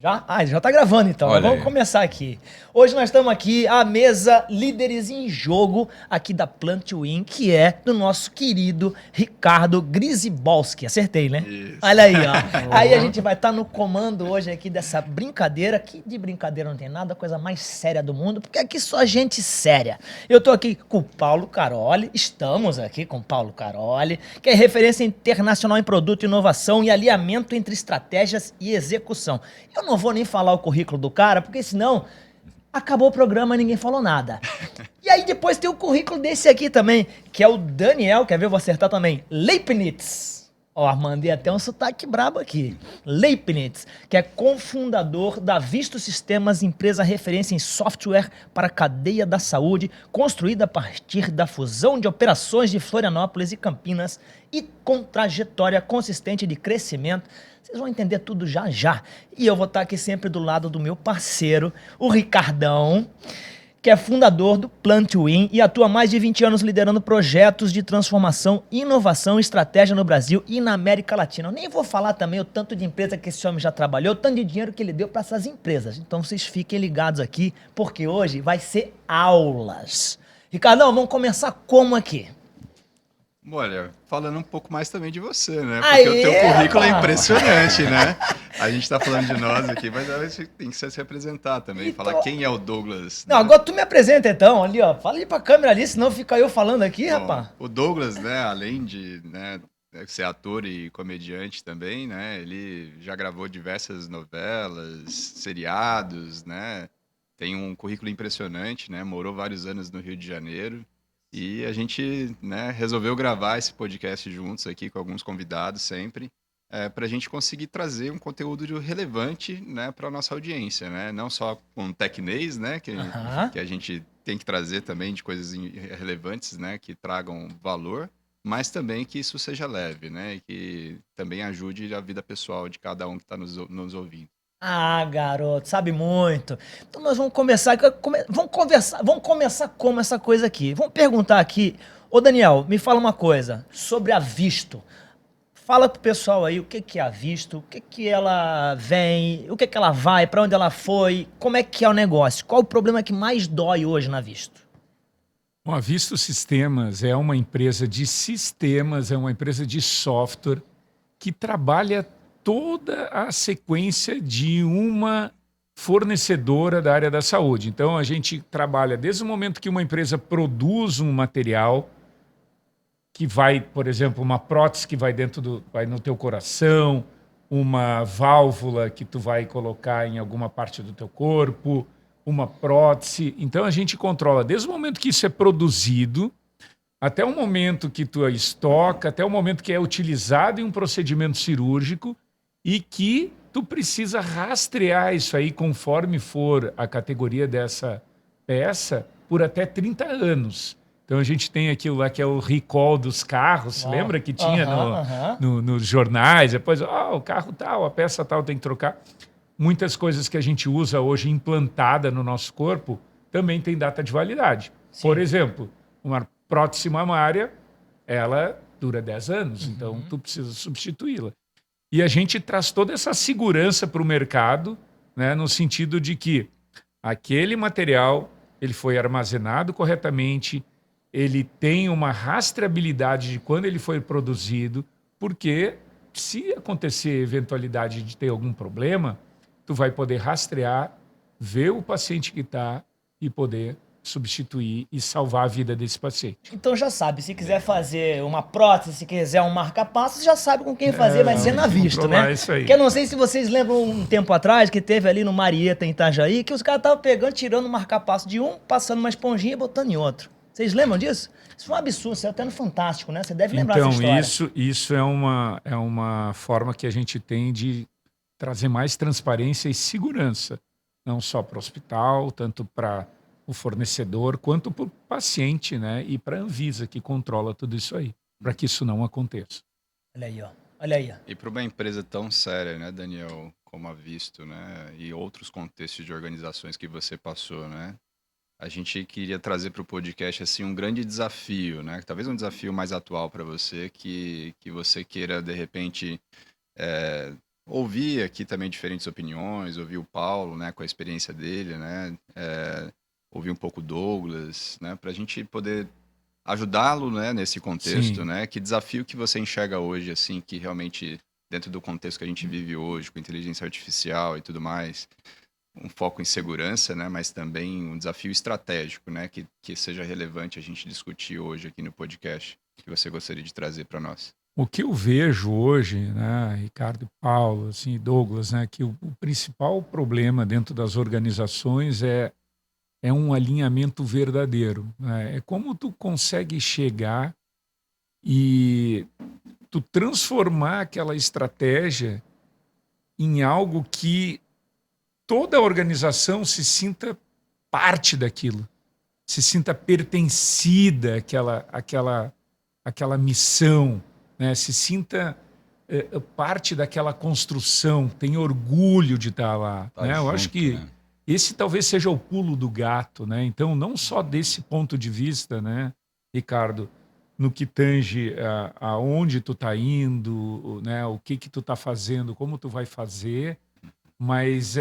Já? Já tá gravando então. Olha Vamos aí. começar aqui. Hoje nós estamos aqui, a mesa Líderes em Jogo, aqui da Plant Win, que é do nosso querido Ricardo Grzybolski. Acertei, né? Isso. Olha aí, ó. Aí a gente vai estar no comando hoje aqui dessa brincadeira, que de brincadeira não tem nada, a coisa mais séria do mundo, porque aqui só gente séria. Eu tô aqui com o Paulo Caroli, estamos aqui com o Paulo Caroli, que é referência internacional em produto, inovação e alinhamento entre estratégias e execução. Eu não vou nem falar o currículo do cara, porque senão acabou o programa e ninguém falou nada. E aí depois tem o currículo desse aqui também, que é o Daniel, quer ver? Eu vou acertar também. Leibniz. Ó, mandei até um sotaque brabo aqui. Leibniz, que é cofundador da Visto Sistemas, empresa referência em software para a cadeia da saúde, construída a partir da fusão de operações de Florianópolis e Campinas e com trajetória consistente de crescimento. Vocês vão entender tudo já já. E eu vou estar aqui sempre do lado do meu parceiro, o Ricardão, que é fundador do Plant Win e atua há mais de 20 anos liderando projetos de transformação, inovação e estratégia no Brasil e na América Latina. Eu nem vou falar também o tanto de empresa que esse homem já trabalhou, o tanto de dinheiro que ele deu para essas empresas. Então vocês fiquem ligados aqui, porque hoje vai ser aulas. Ricardão, vamos começar como aqui? Olha, falando um pouco mais também de você, né? Aê, Porque o teu currículo é mano. impressionante, né? A gente tá falando de nós aqui, mas a gente tem que se apresentar também, Então- falar quem é o Douglas. Não, né? agora tu me apresenta então, ali ó. Fala ali pra câmera ali, senão fica eu falando aqui, Bom, rapaz. o Douglas, né, além de ser ator e comediante também, né? Ele já gravou diversas novelas, seriados, né? Tem um currículo impressionante, né? Morou vários anos no Rio de Janeiro. E a gente, né, resolveu gravar esse podcast juntos aqui com alguns convidados sempre, para a gente conseguir trazer um conteúdo relevante, né, para a nossa audiência, né? Não só com tecnês, né, Aham. que a gente tem que trazer também de coisas relevantes, né, que tragam valor, mas também que isso seja leve, né, e que também ajude a vida pessoal de cada um que está nos ouvindo. Ah, garoto, sabe muito. Então nós vamos começar, vamos começar como essa coisa aqui. Vamos perguntar aqui, ô Daniel, me fala uma coisa sobre a Visto. Fala pro pessoal aí o que que é a Visto, o que que ela vem, o que que ela vai, pra onde ela foi, como é que é o negócio, qual o problema que mais dói hoje na Visto? Bom, a Visto Sistemas é uma empresa de sistemas, é uma empresa de software que trabalha toda a sequência de uma fornecedora da área da saúde. Então, a gente trabalha desde o momento que uma empresa produz um material que vai, por exemplo, uma prótese que vai vai no teu coração, uma válvula que tu vai colocar em alguma parte do teu corpo, uma prótese. Então a gente controla desde o momento que isso é produzido até o momento que tu estoca, até o momento que é utilizado em um procedimento cirúrgico e que tu precisa rastrear isso aí conforme for a categoria dessa peça por até 30 anos. Então a gente tem aquilo lá que é o recall dos carros, Uau. lembra que tinha Aham. nos jornais, depois, o carro tal, a peça tal tem que trocar. Muitas coisas que a gente usa hoje implantada no nosso corpo também tem data de validade. Sim. Por exemplo, uma prótese mamária, ela dura 10 anos, então tu precisa substituí-la. E a gente traz toda essa segurança para o mercado, né, no sentido de que aquele material ele foi armazenado corretamente, ele tem uma rastreabilidade de quando ele foi produzido, porque se acontecer eventualidade de ter algum problema, tu vai poder rastrear, ver o paciente que está e poder substituir e salvar a vida desse paciente. Então já sabe, se quiser fazer uma prótese, se quiser um marca-passo, já sabe com quem fazer, vai ser na Visto, controlar né? isso aí. Porque eu não sei se vocês lembram um tempo atrás que teve ali no Marieta, em Itajaí, que os caras estavam pegando, tirando o marca-passo de um, passando uma esponjinha e botando em outro. Vocês lembram disso? Isso foi um absurdo, saiu até no Fantástico, né? Você deve lembrar Então, dessa história. isso é uma forma que a gente tem de trazer mais transparência e segurança, não só para o hospital, tanto para o fornecedor, quanto para o paciente, né? E para a Anvisa, que controla tudo isso aí, para que isso não aconteça. Olha aí, ó. Olha aí, ó. E para uma empresa tão séria, né, Daniel, como a Visto, né, e outros contextos de organizações que você passou, né, a gente queria trazer para o podcast assim um grande desafio, né, talvez um desafio mais atual para você, que você queira de repente ouvir aqui também diferentes opiniões, ouvir o Paulo, né, com a experiência dele, né, ouvir um pouco o Douglas, né, para a gente poder ajudá-lo, né, nesse contexto, Sim. né, que desafio que você enxerga hoje, assim, que realmente dentro do contexto que a gente vive hoje, com inteligência artificial e tudo mais, um foco em segurança, né, mas também um desafio estratégico, né, que seja relevante a gente discutir hoje aqui no podcast, que você gostaria de trazer para nós. O que eu vejo hoje, né, Ricardo e Paulo, assim, Douglas, né, que o principal problema dentro das organizações é um alinhamento verdadeiro, né? É como tu consegue chegar e tu transformar aquela estratégia em algo que toda a organização se sinta parte daquilo, se sinta pertencida àquela missão, né? Se sinta parte daquela construção, tem orgulho de estar lá, Tá né? Eu acho junto, que né? esse talvez seja o pulo do gato, né? Então, não só desse ponto de vista, né, Ricardo, no que tange aonde tu está indo, né, o que tu está fazendo, como tu vai fazer, mas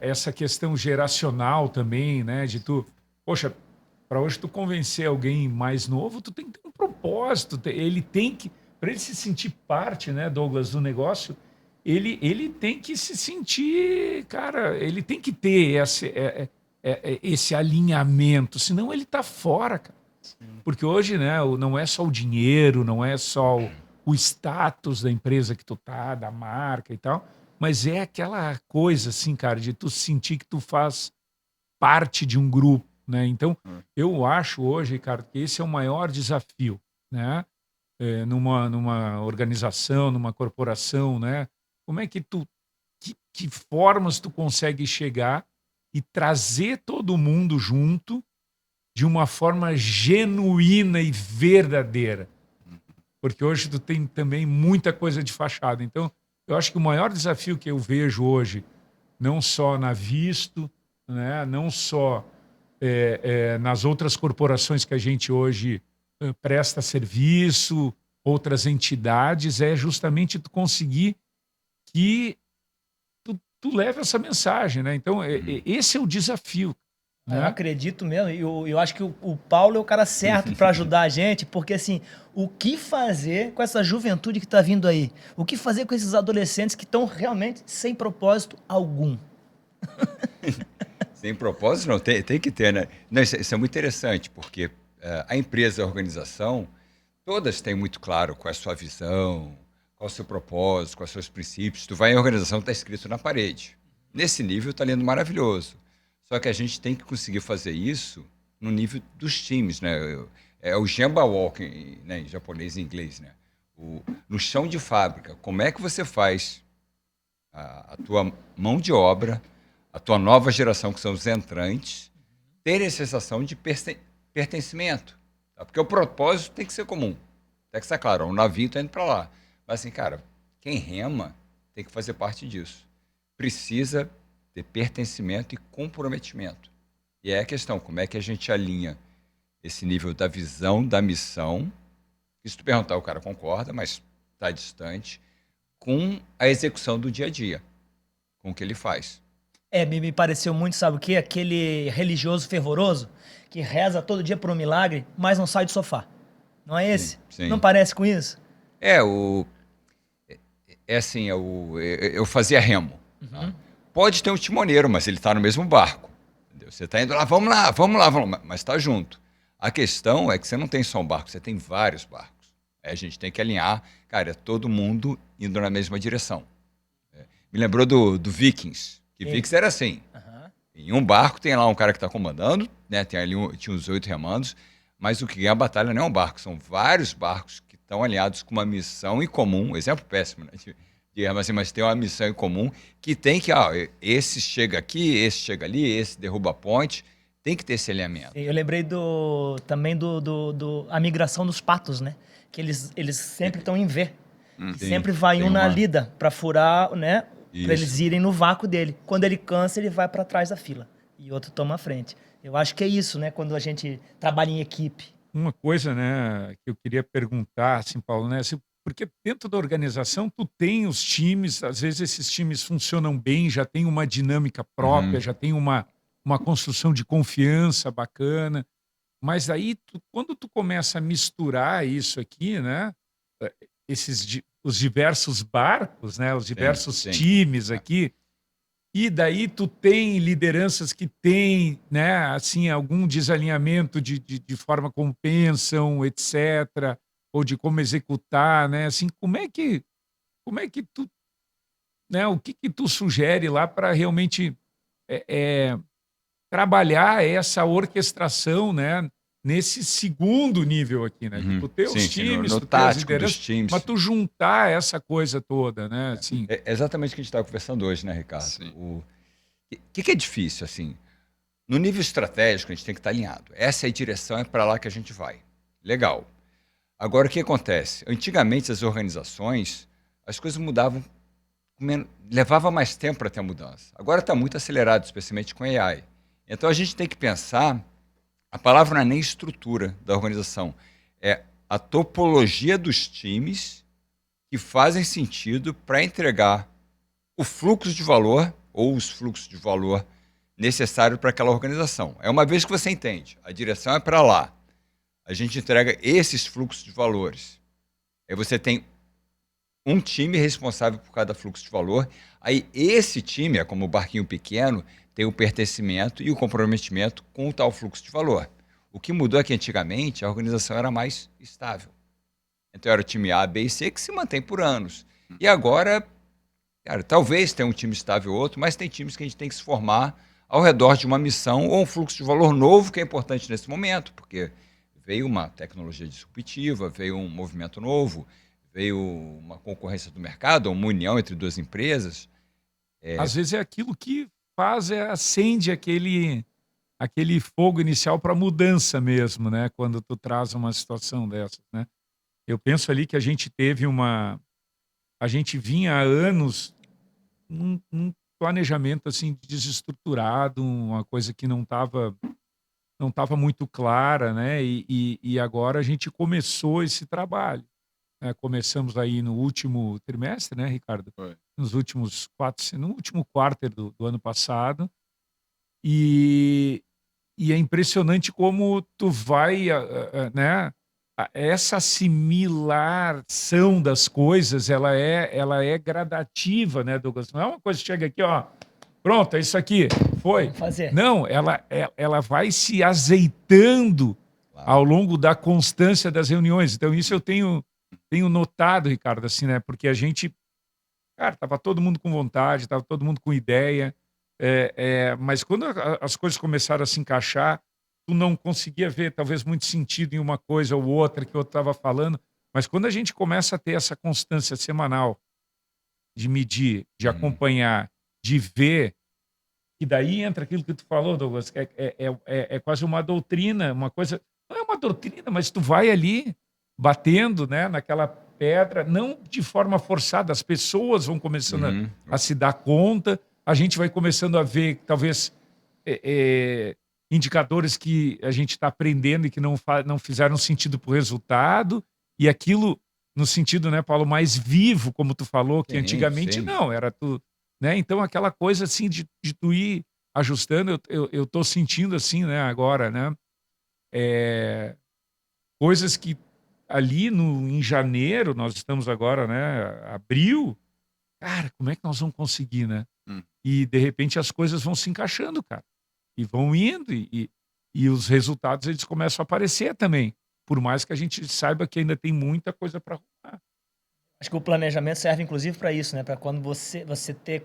essa questão geracional também, né, de tu, poxa, para hoje tu convencer alguém mais novo, tu tem que ter um propósito, ele tem que, para ele se sentir parte, né, Douglas, do negócio, ele tem que se sentir, cara, ele tem que ter esse alinhamento, senão ele tá fora, cara. Porque hoje, né, não é só o dinheiro, não é só o status da empresa que tu tá, da marca e tal, mas é aquela coisa, assim, cara, de tu sentir que tu faz parte de um grupo, né? Então, eu acho hoje, cara, que esse é o maior desafio, né? Numa organização, numa corporação, né? Como é que que formas tu consegue chegar e trazer todo mundo junto de uma forma genuína e verdadeira? Porque hoje tu tem também muita coisa de fachada. Então, eu acho que o maior desafio que eu vejo hoje, não só na Visto, né, não só nas outras corporações que a gente hoje presta serviço, outras entidades, é justamente tu conseguir que tu leve essa mensagem, né? Então, esse é o desafio, Eu né? acredito mesmo, eu acho que o Paulo é o cara certo para ajudar a gente, porque assim, o que fazer com essa juventude que está vindo aí? O que fazer com esses adolescentes que estão realmente sem propósito algum? Sem propósito, não, tem que ter, né? Não, isso é muito interessante, porque a empresa, a organização, todas têm muito claro qual é a sua visão, qual é o seu propósito, quais são os princípios. Tu vai em organização, está escrito na parede. Nesse nível está lindo maravilhoso. Só que a gente tem que conseguir fazer isso no nível dos times, né? É o Gemba Walking, né, em japonês e inglês, né? No chão de fábrica, como é que você faz a tua mão de obra, a tua nova geração, que são os entrantes, terem a sensação de pertencimento. Tá? Porque o propósito tem que ser comum. Tem que ser claro, o navio está indo para lá. Mas assim, cara, quem rema tem que fazer parte disso. Precisa ter pertencimento e comprometimento. E é a questão, como é que a gente alinha esse nível da visão, da missão, que se tu perguntar, o cara concorda, mas está distante, com a execução do dia a dia, com o que ele faz. Me pareceu muito, sabe o quê? Aquele religioso fervoroso que reza todo dia por um milagre, mas não sai do sofá. Não é esse? Sim. Não parece com isso? É assim, eu fazia remo. Tá? Pode ter um timoneiro, mas ele está no mesmo barco. Entendeu? Você está indo lá, vamos lá, mas está junto. A questão é que você não tem só um barco, você tem vários barcos. Aí a gente tem que alinhar, cara, é todo mundo indo na mesma direção. Me lembrou do Vikings, que Vikings era assim. Em um barco tem lá um cara que está comandando, né? Tem ali tinha uns 8 remandos, mas o que ganha a batalha não é um barco, são vários barcos que estão alinhados com uma missão em comum. Exemplo péssimo, né? Mas tem uma missão em comum que tem que, esse chega aqui, esse chega ali, esse derruba a ponte, tem que ter esse alinhamento. Eu lembrei também a migração dos patos, né? Que eles sempre estão em V. Sempre vai um na lida para furar, né? Para eles irem no vácuo dele. Quando ele cansa, ele vai para trás da fila e outro toma a frente. Eu acho que é isso, né? Quando a gente trabalha em equipe. Uma coisa, né, que eu queria perguntar, assim, Paulo, né, porque dentro da organização tu tem os times, às vezes esses times funcionam bem, já tem uma dinâmica própria, já tem uma construção de confiança bacana, mas aí quando tu começa a misturar isso aqui, né, os diversos barcos, né, os diversos sim. times aqui, e daí tu tem lideranças que têm, né, assim, algum desalinhamento de forma como pensam, etc., ou de como executar, né? Assim, como é que tu, né, o que que tu sugere lá para realmente é, é, trabalhar essa orquestração, né, nesse segundo nível aqui, né? De tu ter os Sim, times, no tu ter as tático dos lideranças, times. mas tu juntar essa coisa toda, né? Assim, É exatamente o que a gente estava conversando hoje, né, Ricardo? Sim. O que é difícil, assim? No nível estratégico, a gente tem que estar alinhado. Essa é a direção, é para lá que a gente vai. Legal. Agora, o que acontece? Antigamente, as organizações, as coisas mudavam, levava mais tempo para ter a mudança. Agora está muito acelerado, especialmente com AI. Então, a gente tem que pensar, a palavra não é nem estrutura da organização, é a topologia dos times que fazem sentido para entregar o fluxo de valor ou os fluxos de valor necessário para aquela organização. É uma vez que você entende, a direção é para lá. A gente entrega esses fluxos de valores. Aí você tem um time responsável por cada fluxo de valor. Aí esse time, é como o barquinho pequeno, tem o pertencimento e o comprometimento com o tal fluxo de valor. O que mudou é que antigamente a organização era mais estável. Então era o time A, B e C que se mantém por anos. E agora, cara, talvez tenha um time estável ou outro, mas tem times que a gente tem que se formar ao redor de uma missão ou um fluxo de valor novo que é importante nesse momento, porque veio uma tecnologia disruptiva, veio um movimento novo, veio uma concorrência do mercado, uma união entre duas empresas. às vezes é aquilo que faz, acende aquele fogo inicial para mudança mesmo, né? Quando tu traz uma situação dessas, né? Eu penso ali que a gente vinha há anos num planejamento assim desestruturado, uma coisa que não tava muito clara, né? E agora a gente começou esse trabalho, né? Começamos aí no último trimestre, né, Ricardo? Foi. Nos últimos no último quarter do ano passado. E, e é impressionante como tu vai, né? Essa assimilação das coisas, ela é gradativa, né, Douglas? Não é uma coisa que chega aqui, ó, pronto, é isso aqui, foi. Vamos fazer. Não, ela vai se azeitando ao longo da constância das reuniões. Então, isso eu tenho notado, Ricardo, assim, né? Porque a gente, cara, tava todo mundo com vontade, tava todo mundo com ideia, mas quando as coisas começaram a se encaixar, tu não conseguia ver talvez muito sentido em uma coisa ou outra que eu estava falando, mas quando a gente começa a ter essa constância semanal de medir, de acompanhar, de ver, e daí entra aquilo que tu falou, Douglas, que é quase uma doutrina, uma coisa, não é uma doutrina, mas tu vai ali batendo, né, naquela pedra, não de forma forçada, as pessoas vão começando a se dar conta, a gente vai começando a ver, talvez, indicadores que a gente está aprendendo e que não fizeram sentido para o resultado, e aquilo no sentido, né, Paulo, mais vivo, como tu falou, que Sim, antigamente sim. não, era tu, né? Então aquela coisa assim de tu ir ajustando, eu tô sentindo assim, né, agora, né? Coisas que ali em janeiro, nós estamos agora, né, abril, cara, como é que nós vamos conseguir, né? E de repente as coisas vão se encaixando, cara. E vão indo, e os resultados eles começam a aparecer também. Por mais que a gente saiba que ainda tem muita coisa para arrumar. Acho que o planejamento serve inclusive para isso, né? Para quando você ter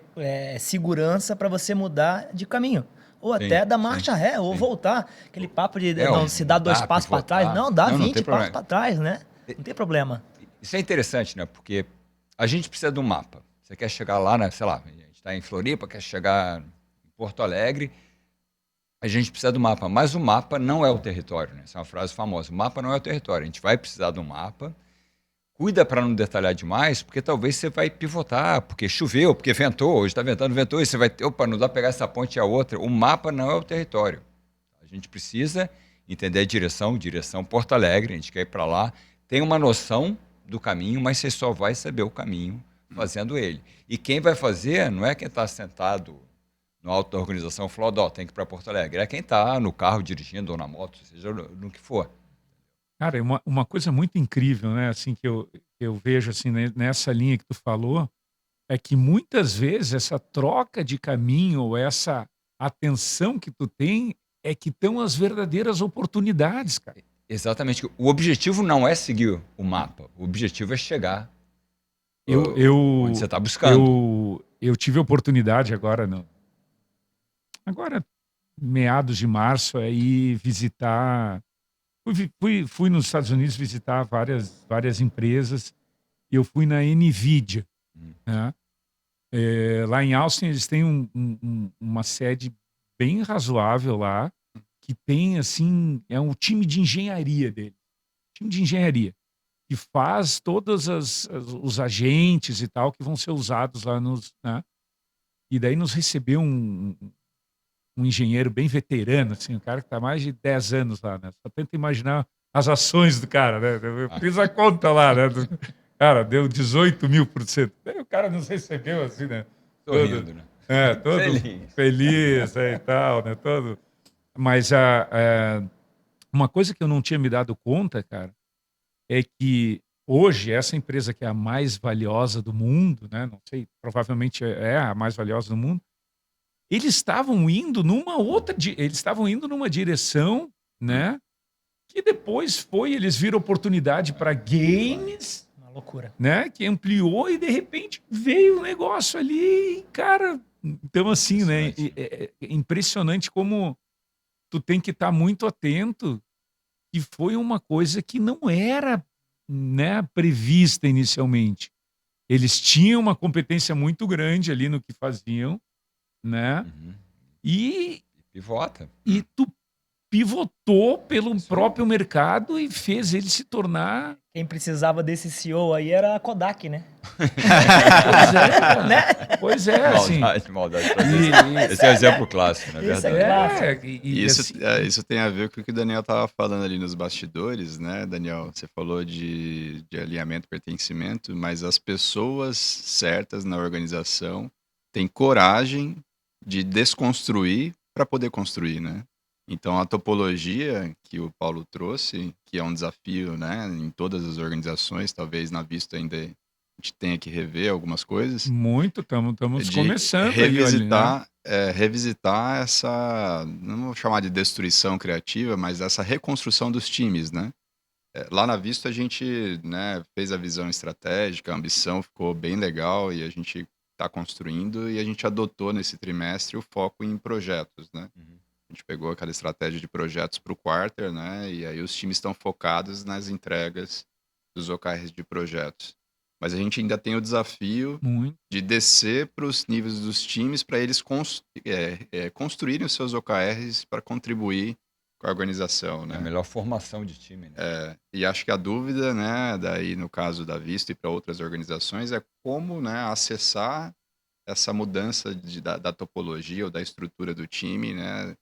segurança para você mudar de caminho. Ou até dar marcha ré, ou voltar. Aquele papo de não se dar 2 passos para trás. Não, dá 20 passos para trás, né? Não tem problema. Isso é interessante, né? Porque a gente precisa de um mapa. Você quer chegar lá, sei lá, a gente está em Floripa, quer chegar em Porto Alegre, a gente precisa do mapa, mas o mapa não é o território, né? Essa é uma frase famosa. O mapa não é o território. A gente vai precisar de um mapa. Cuida para não detalhar demais, porque talvez você vai pivotar, porque choveu, porque ventou, hoje está ventando, ventou, e você vai ter, opa, não dá para pegar essa ponte e a outra. O mapa não é o território. A gente precisa entender a direção Porto Alegre, a gente quer ir para lá, tem uma noção do caminho, mas você só vai saber o caminho fazendo ele. E quem vai fazer não é quem está sentado no alto da organização e falou, ó, tem que ir para Porto Alegre. É quem está no carro dirigindo ou na moto, seja no que for. Cara, uma coisa muito incrível, né, assim, que eu vejo assim, nessa linha que tu falou, é que muitas vezes essa troca de caminho, ou essa atenção que tu tem, é que estão as verdadeiras oportunidades, cara. Exatamente. O objetivo não é seguir o mapa. O objetivo é chegar onde você está buscando. Eu tive a oportunidade agora, meados de março, aí visitar. Fui nos Estados Unidos visitar várias empresas. E eu fui na NVIDIA, né? Lá em Austin, eles têm uma sede bem razoável lá, que tem, assim, é um time de engenharia dele. Time de engenharia, que faz todos os agentes e tal que vão ser usados lá né? E daí nos recebeu um engenheiro bem veterano, assim, um cara que está mais de 10 anos lá, né? Só tenta imaginar as ações do cara, né? Eu fiz a conta lá, né? Cara, deu 18.000%. Daí o cara nos recebeu assim, né? Sorrindo, né? Todo feliz e tal, né? Mas uma coisa que eu não tinha me dado conta, cara, é que hoje essa empresa que é a mais valiosa do mundo, né? Não sei, provavelmente é a mais valiosa do mundo. Eles estavam indo numa direção, né? Que depois eles viram oportunidade para games, Uma loucura. né? Que ampliou e de repente veio o negócio ali, cara. Então assim, né? É impressionante como tu tem que estar muito atento, e foi uma coisa que não era, né, prevista inicialmente. Eles tinham uma competência muito grande ali no que faziam, né? E Pivota. tu pivotou pelo próprio mercado e fez ele se tornar... Quem precisava desse CEO aí era a Kodak, né? Pois é, assim. Maldade. Esse é o exemplo clássico, na Esse é verdade. clássico. Isso tem a ver com o que o Daniel estava falando ali nos bastidores, né, Daniel? Você falou de alinhamento e pertencimento, mas as pessoas certas na organização têm coragem de desconstruir para poder construir, né? Então, a topologia que o Paulo trouxe, que é um desafio, né, em todas as organizações, talvez na Vista ainda a gente tenha que rever algumas coisas. Muito, estamos De começando revisitar, aí, né? revisitar essa, não vou chamar de destruição criativa, mas essa reconstrução dos times, né? Lá na Vista a gente, né, fez a visão estratégica, a ambição ficou bem legal e a gente está construindo, e a gente adotou nesse trimestre o foco em projetos, né? A gente pegou aquela estratégia de projetos para o quarter, né? E aí os times estão focados nas entregas dos OKRs de projetos. Mas a gente ainda tem o desafio de descer para os níveis dos times para eles construírem os seus OKRs para contribuir com a organização, né? É a melhor formação de time, né? E acho que a dúvida, né, daí no caso da Vista e para outras organizações, é como, né, acessar essa mudança da topologia ou da estrutura do time, né,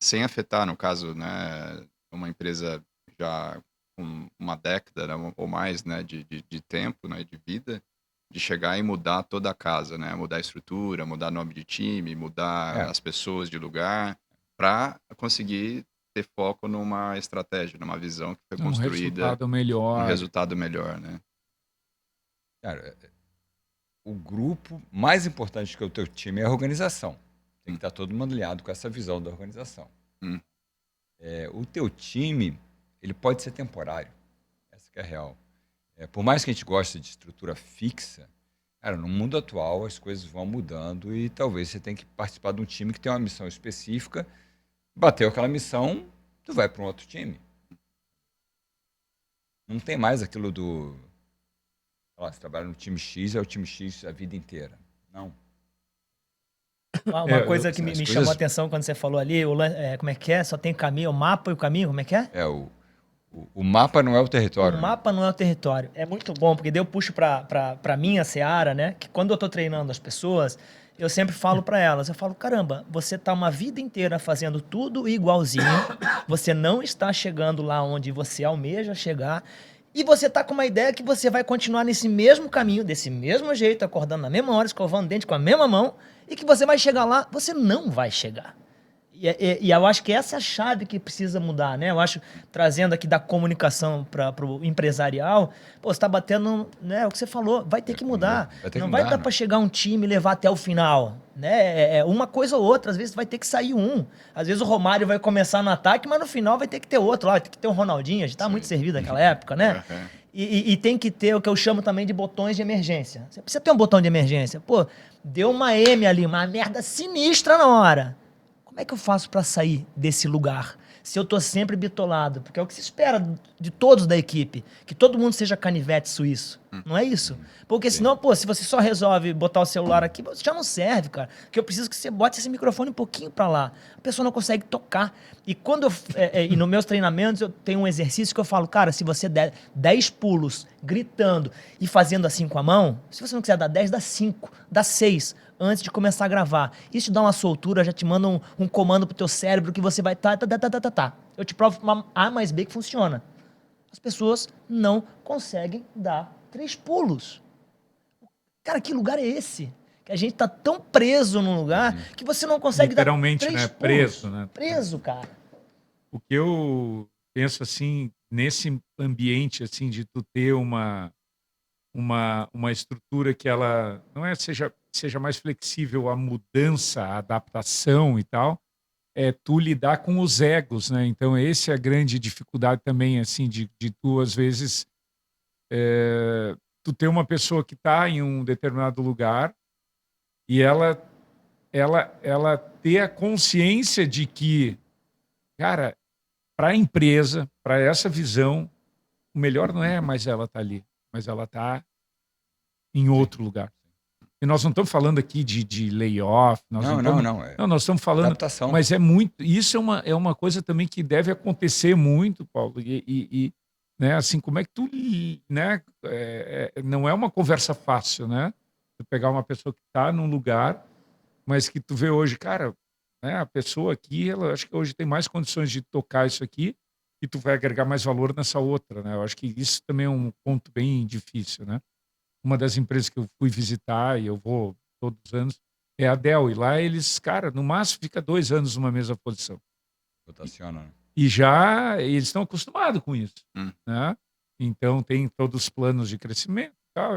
sem afetar, no caso, né, uma empresa já com uma década, né, ou mais, né, de tempo, né, de vida, de chegar e mudar toda a casa, né, mudar a estrutura, mudar nome de time, mudar as pessoas de lugar, para conseguir ter foco numa estratégia, numa visão que foi construída, um resultado melhor, né? Cara, o grupo mais importante que o teu time é a organização. Tem que estar todo mundo alinhado com essa visão da organização. O teu time, ele pode ser temporário. Essa que é a real. Por mais que a gente goste de estrutura fixa, cara, no mundo atual as coisas vão mudando e talvez você tenha que participar de um time que tem uma missão específica. Bateu aquela missão, tu vai para um outro time. Não tem mais aquilo do... você trabalha no time X, é o time X a vida inteira. Não. Uma coisa que me chamou a atenção quando você falou ali, como é que é? Só tem caminho, o mapa e o caminho, como é que é? O mapa não é o território. O mapa não é o território. É muito bom, porque daí eu puxo pra minha seara, né? Que quando eu tô treinando as pessoas, eu sempre falo pra elas, eu falo, caramba, você tá uma vida inteira fazendo tudo igualzinho, você não está chegando lá onde você almeja chegar, E você tá com uma ideia que você vai continuar nesse mesmo caminho, desse mesmo jeito, acordando na mesma hora, escovando o dente com a mesma mão, e que você vai chegar lá, você não vai chegar. E eu acho que essa é a chave que precisa mudar, né? Eu acho, trazendo aqui da comunicação para o empresarial, pô, você tá batendo, né? O que você falou, vai ter que mudar. Vai ter que Não mudar, vai dar né? para chegar um time e levar até o final, né? É uma coisa ou outra, às vezes vai ter que sair um. Às vezes o Romário vai começar no ataque, mas no final vai ter que ter outro lá, vai ter que ter um Ronaldinho, a gente tá muito servido naquela época, né? Aham. E tem que ter o que eu chamo também de botões de emergência. Você precisa ter um botão de emergência. Pô, deu uma M ali, uma merda sinistra na hora. Como é que eu faço pra sair desse lugar? Se eu tô sempre bitolado, porque é o que se espera de todos da equipe, que todo mundo seja canivete suíço. Não é isso? Porque senão, pô, se você só resolve botar o celular aqui, você já não serve, cara. Porque eu preciso que você bote esse microfone um pouquinho pra lá. A pessoa não consegue tocar. E quando e nos meus treinamentos eu tenho um exercício que eu falo, cara, se você der 10 pulos gritando e fazendo assim com a mão, se você não quiser dar 10, dá 5, dá 6 antes de começar a gravar. Isso te dá uma soltura, já te manda um comando pro teu cérebro que você vai tá. Eu te provo uma A mais B que funciona. As pessoas não conseguem dar 3 pulos. Cara, que lugar é esse? Que a gente tá tão preso num lugar que você não consegue dar Literalmente, 3 né? pulos. Preso, né? Preso, cara. O que eu penso assim, nesse ambiente assim de tu ter uma estrutura que ela não é seja mais flexível à mudança, à adaptação e tal, é tu lidar com os egos, né? Então essa é a grande dificuldade também assim de tu às vezes tu ter uma pessoa que está em um determinado lugar e ela ter a consciência de que, cara, para a empresa, para essa visão, o melhor não é mais ela estar ali, mas ela está em outro lugar. E nós não estamos falando aqui de layoff, nós não estamos, Não. É não, nós estamos falando, adaptação. mas é muito, isso é uma coisa também que deve acontecer muito, Paulo, né, assim, como é que tu, né, não é uma conversa fácil, né, tu pegar uma pessoa que está num lugar, mas que tu vê hoje, cara, né, a pessoa aqui, ela acho que hoje tem mais condições de tocar isso aqui e tu vai agregar mais valor nessa outra, né, eu acho que isso também é um ponto bem difícil, né. Uma das empresas que eu fui visitar, e eu vou todos os anos, é a Dell. E lá eles, cara, no máximo fica 2 anos numa mesma posição. Rotaciona, né? E já eles estão acostumados com isso, Hum. né? Então tem todos os planos de crescimento, e tal,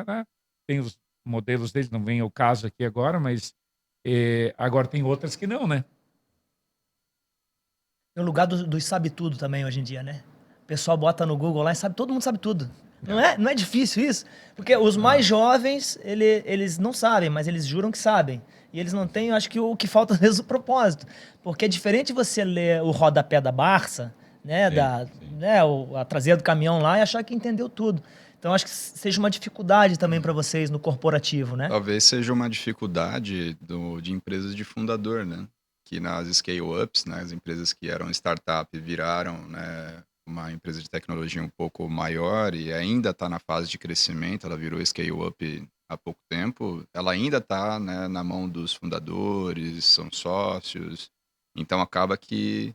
né? Tem os modelos deles, não vem ao caso aqui agora, mas agora tem outras que não, né? Tem o lugar dos sabe tudo também hoje em dia, né? O pessoal bota no Google lá e sabe, todo mundo sabe tudo. Não é difícil isso? Porque os mais jovens, eles não sabem, mas eles juram que sabem. E eles não têm, eu acho que o que falta às vezes o propósito. Porque é diferente você ler o rodapé da Barça, né, Sim. né, a traseira do caminhão lá e achar que entendeu tudo. Então acho que seja uma dificuldade também para vocês no corporativo, né? Talvez seja uma dificuldade de empresas de fundador, né? Que nas scale-ups, né, as empresas que eram startup viraram, né, uma empresa de tecnologia um pouco maior e ainda está na fase de crescimento, ela virou scale-up há pouco tempo, ela ainda está, né, na mão dos fundadores, são sócios, então acaba que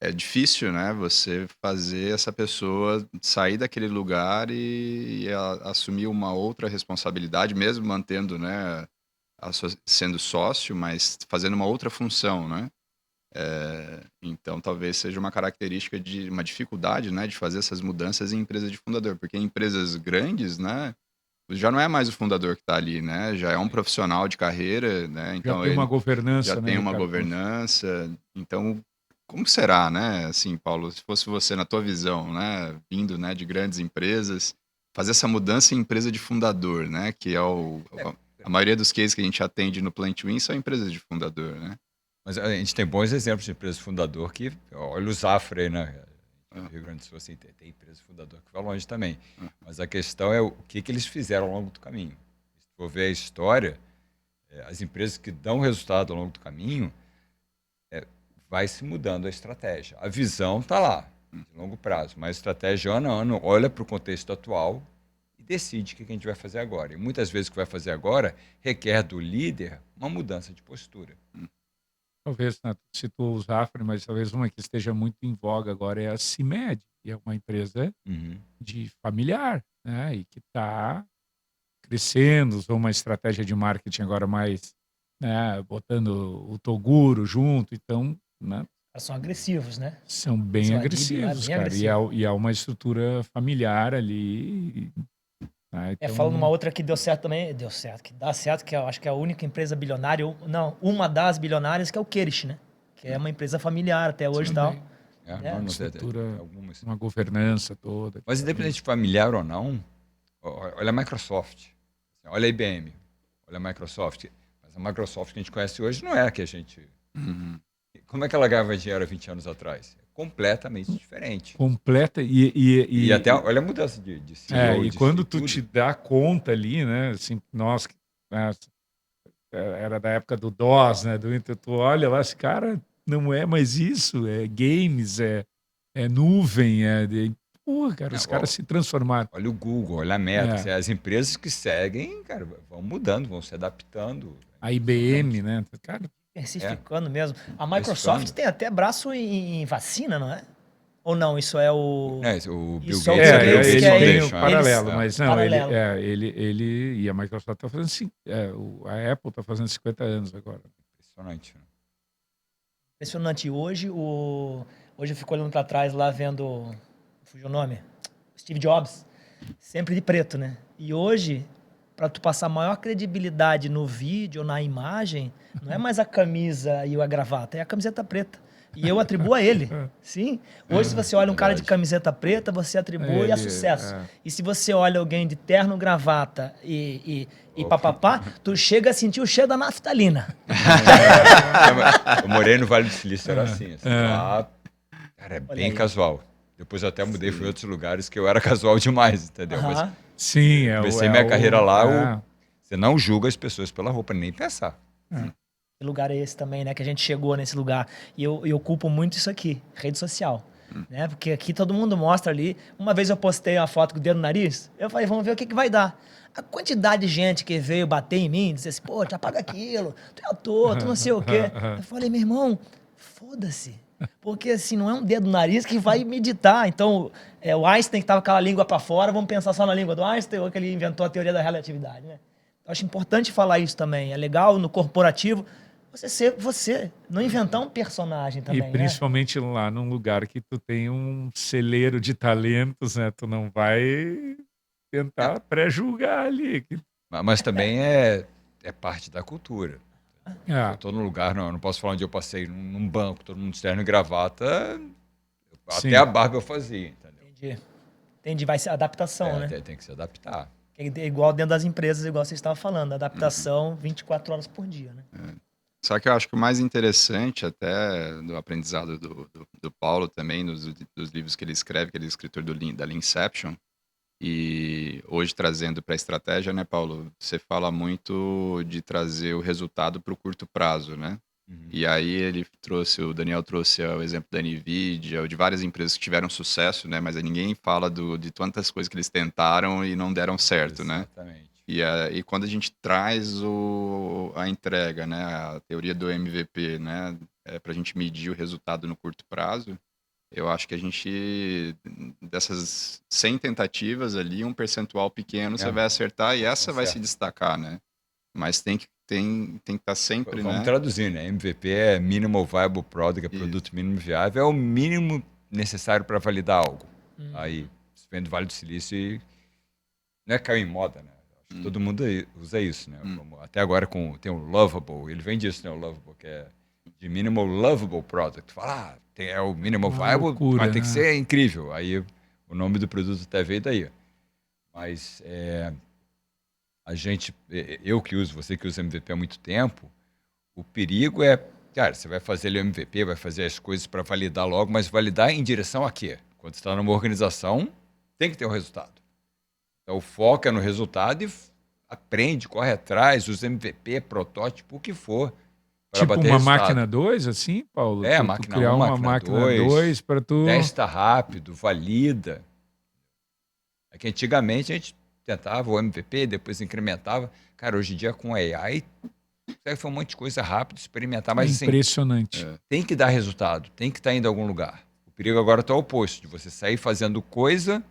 é difícil, né, você fazer essa pessoa sair daquele lugar e assumir uma outra responsabilidade, mesmo mantendo, né, sendo sócio, mas fazendo uma outra função, né? Então talvez seja uma característica de uma dificuldade, né, de fazer essas mudanças em empresas de fundador, porque em empresas grandes, né, já não é mais o fundador que está ali, né? Já é um profissional de carreira, né? Já Então tem uma ele governança, já né, tem uma Ricardo? governança. Então, como será, né? Assim, Paulo, se fosse você na tua visão, né, vindo, né, de grandes empresas, fazer essa mudança em empresa de fundador, né, que é a maioria dos cases que a gente atende no Plant Win são empresas de fundador, né? Mas a gente tem bons exemplos de empresa fundador que, olha o Zafra aí, né? No Rio Grande do Sul, assim, tem empresa fundador que vai longe também. Mas a questão é o que eles fizeram ao longo do caminho. Se for ver a história, as empresas que dão resultado ao longo do caminho, vai se mudando a estratégia. A visão está lá, de longo prazo, mas a estratégia, ano a ano, olha para o contexto atual e decide o que a gente vai fazer agora. E muitas vezes o que vai fazer agora requer do líder uma mudança de postura. Talvez, né, tu citou o Zafra, mas talvez uma que esteja muito em voga agora é a CIMED. E é uma empresa Uhum. de familiar, né? E que está crescendo, usou uma estratégia de marketing agora mais, né, botando o Toguro junto, então, né, Eles são agressivos, né? são bem Seu Adib lá é agressivos, bem cara. agressivo. E há uma estrutura familiar ali, né? Falando uma Então, outra que deu certo também, deu certo, que dá certo, que eu acho que é a única empresa bilionária, não, uma das bilionárias, que é o Kerish, né? Que é uma empresa familiar até hoje e tal. também, É, Não, estrutura, algumas. uma governança toda. Mas independente de familiar ou não, olha a Microsoft, olha a IBM, olha a Microsoft. Mas a Microsoft que a gente conhece hoje não é a que a gente... Uhum. Como é que ela ganhava dinheiro há 20 anos atrás? É completamente diferente. Completa E até, olha a mudança de CEO, e de quando tu tudo. te dá conta ali, né, assim, nós, né, era da época do DOS, né, do Intel, tu olha lá, esse cara não é mais isso, é games, é nuvem, pô, cara, os caras se transformaram. Olha o Google, olha a Meta. É. As empresas que seguem, cara, vão mudando, vão se adaptando. A IBM, né, cara, diversificando mesmo. A Diversificando. Microsoft tem até braço em vacina, não é? Ou não, isso é o... O Bill Isso é o Gates, Bill Bill Gates Gates que é ele tem o eles- Foundation. paralelo, É. mas não, Paralelo. ele e a Microsoft tá fazendo a Apple tá fazendo 50 anos agora. Impressionante. Né? Impressionante. Hoje eu fico olhando pra trás lá vendo... Fugiu o nome? Steve Jobs. Sempre de preto, né? E hoje, pra tu passar maior credibilidade no vídeo ou na imagem, não é mais a camisa e a gravata, é a camiseta preta. E eu atribuo a ele. Sim. Hoje, se você olha um cara de verdade. camiseta preta, você atribui a Ele, sucesso. é. E se você olha alguém de terno, gravata e papapá, tu chega a sentir o cheiro da naftalina. Eu morei no Vale do Silício, era assim. Lá, cara, é Olha bem aí. casual. Depois eu até mudei, fui em outros lugares que eu era casual demais, entendeu? Mas Aham. Sim, comecei minha carreira lá, é. você não julga as pessoas pela roupa, nem pensar. Que lugar é esse também, né? Que a gente chegou nesse lugar. E eu culpo muito isso aqui, rede social. Né? Porque aqui todo mundo mostra ali. Uma vez eu postei uma foto com o dedo no nariz, eu falei, vamos ver o que vai dar. A quantidade de gente que veio bater em mim, dizer assim, pô, te apaga aquilo, tu é ator, tu não sei o quê. Eu falei, meu irmão, foda-se. Porque assim, não é um dedo no nariz que vai meditar. Então, o Einstein que tava com aquela língua para fora, vamos pensar só na língua do Einstein, ou que ele inventou a teoria da relatividade, né? Eu acho importante falar isso também. É legal no corporativo você ser você, não inventar um personagem também, E principalmente lá num lugar que tu tem um celeiro de talentos, né? Tu não vai tentar pré-julgar ali. Mas também é parte da cultura. Ah, Eu tô num lugar, não posso falar onde eu passei, num banco, todo mundo de terno e gravata, Sim. até a barba eu fazia, entendeu? Entendi. Entendi, vai ser adaptação, né? Tem que se adaptar. É igual dentro das empresas, igual você estava falando, adaptação 24 horas por dia, né? Só que eu acho que o mais interessante até do aprendizado do Paulo também, dos livros que ele escreve, que ele é escritor da Leanception, e hoje trazendo para a estratégia, né, Paulo? Você fala muito de trazer o resultado para o curto prazo, né? E aí o Daniel trouxe o exemplo da NVIDIA, ou de várias empresas que tiveram sucesso, né? Mas ninguém fala de tantas coisas que eles tentaram e não deram certo, né? Exatamente. E quando a gente traz a entrega, né, a teoria do MVP, né, para a gente medir o resultado no curto prazo, eu acho que a gente, dessas 100 tentativas ali, um percentual pequeno você vai acertar e essa vai se destacar, né? Mas tem que estar sempre, Vamos né? traduzir, né? MVP é Minimal Viable Product, é produto mínimo viável, é o mínimo necessário para validar algo. Aí, isso vem do Vale do Silício e não é caiu em moda, né? Acho que todo mundo usa isso, né? Até agora tem o Lovable, ele vem disso, né? O Lovable, que é de Minimal Lovable Product. Fala, é o Minimal Uma Viable, loucura, mas tem que né? ser incrível. Aí o nome do produto até veio daí. Mas a gente, eu que uso, você que usa MVP há muito tempo, o perigo é, cara, você vai fazer ali o MVP, vai fazer as coisas para validar logo, mas validar em direção a quê? Quando você está numa organização, tem que ter um resultado. Então o foco é no resultado e aprende, corre atrás, usa MVP, protótipo, o que for. Para tipo bater uma resultado. máquina 2, assim, Paulo? É, Tu máquina criar 1, uma máquina máquina 2, 2 para tu... testa rápido, valida. É que antigamente a gente tentava o MVP, depois incrementava. Cara, hoje em dia com AI, consegue fazer um monte de coisa rápido, experimentar, mas assim, impressionante. tem que dar resultado, tem que estar indo a algum lugar. O perigo agora está o oposto, de você sair fazendo coisa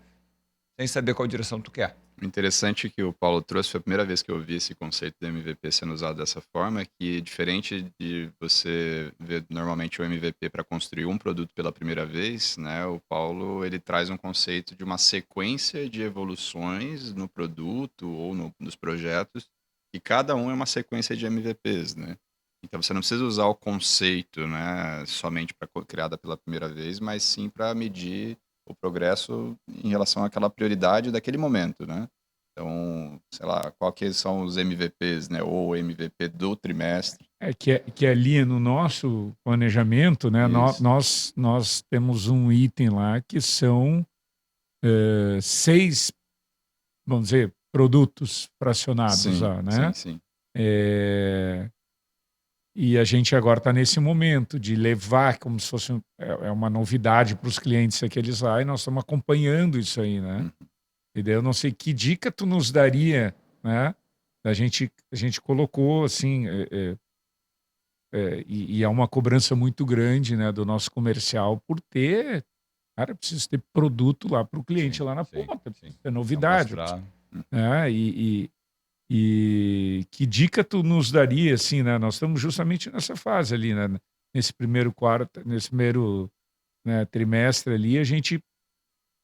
sem saber qual direção tu quer. O interessante que o Paulo trouxe, foi a primeira vez que eu vi esse conceito do MVP sendo usado dessa forma, que diferente de você ver normalmente o MVP para construir um produto pela primeira vez, né, o Paulo ele traz um conceito de uma sequência de evoluções no produto ou nos projetos, e cada um é uma sequência de MVPs, né? Então você não precisa usar o conceito, né, somente para criada pela primeira vez, mas sim para medir o progresso em relação àquela prioridade daquele momento, né? Então, sei lá, qual que são os MVPs, né? Ou o MVP do trimestre. Que ali no nosso planejamento, né, Isso. nós temos um item lá que são 6, vamos dizer, produtos fracionados Sim, lá, né? sim. É, e a gente agora está nesse momento de levar como se fosse uma novidade para os clientes aqueles lá, e nós estamos acompanhando isso aí, né? E daí eu não sei que dica tu nos daria, né? A gente colocou assim, e é uma cobrança muito grande, né, do nosso comercial por ter, cara, precisa ter produto lá para o cliente Sim, lá na sim, ponta, sim. é novidade, Mostrar. né? E que dica tu nos daria, assim, né? Nós estamos justamente nessa fase ali, né? Nesse primeiro né, trimestre ali, a gente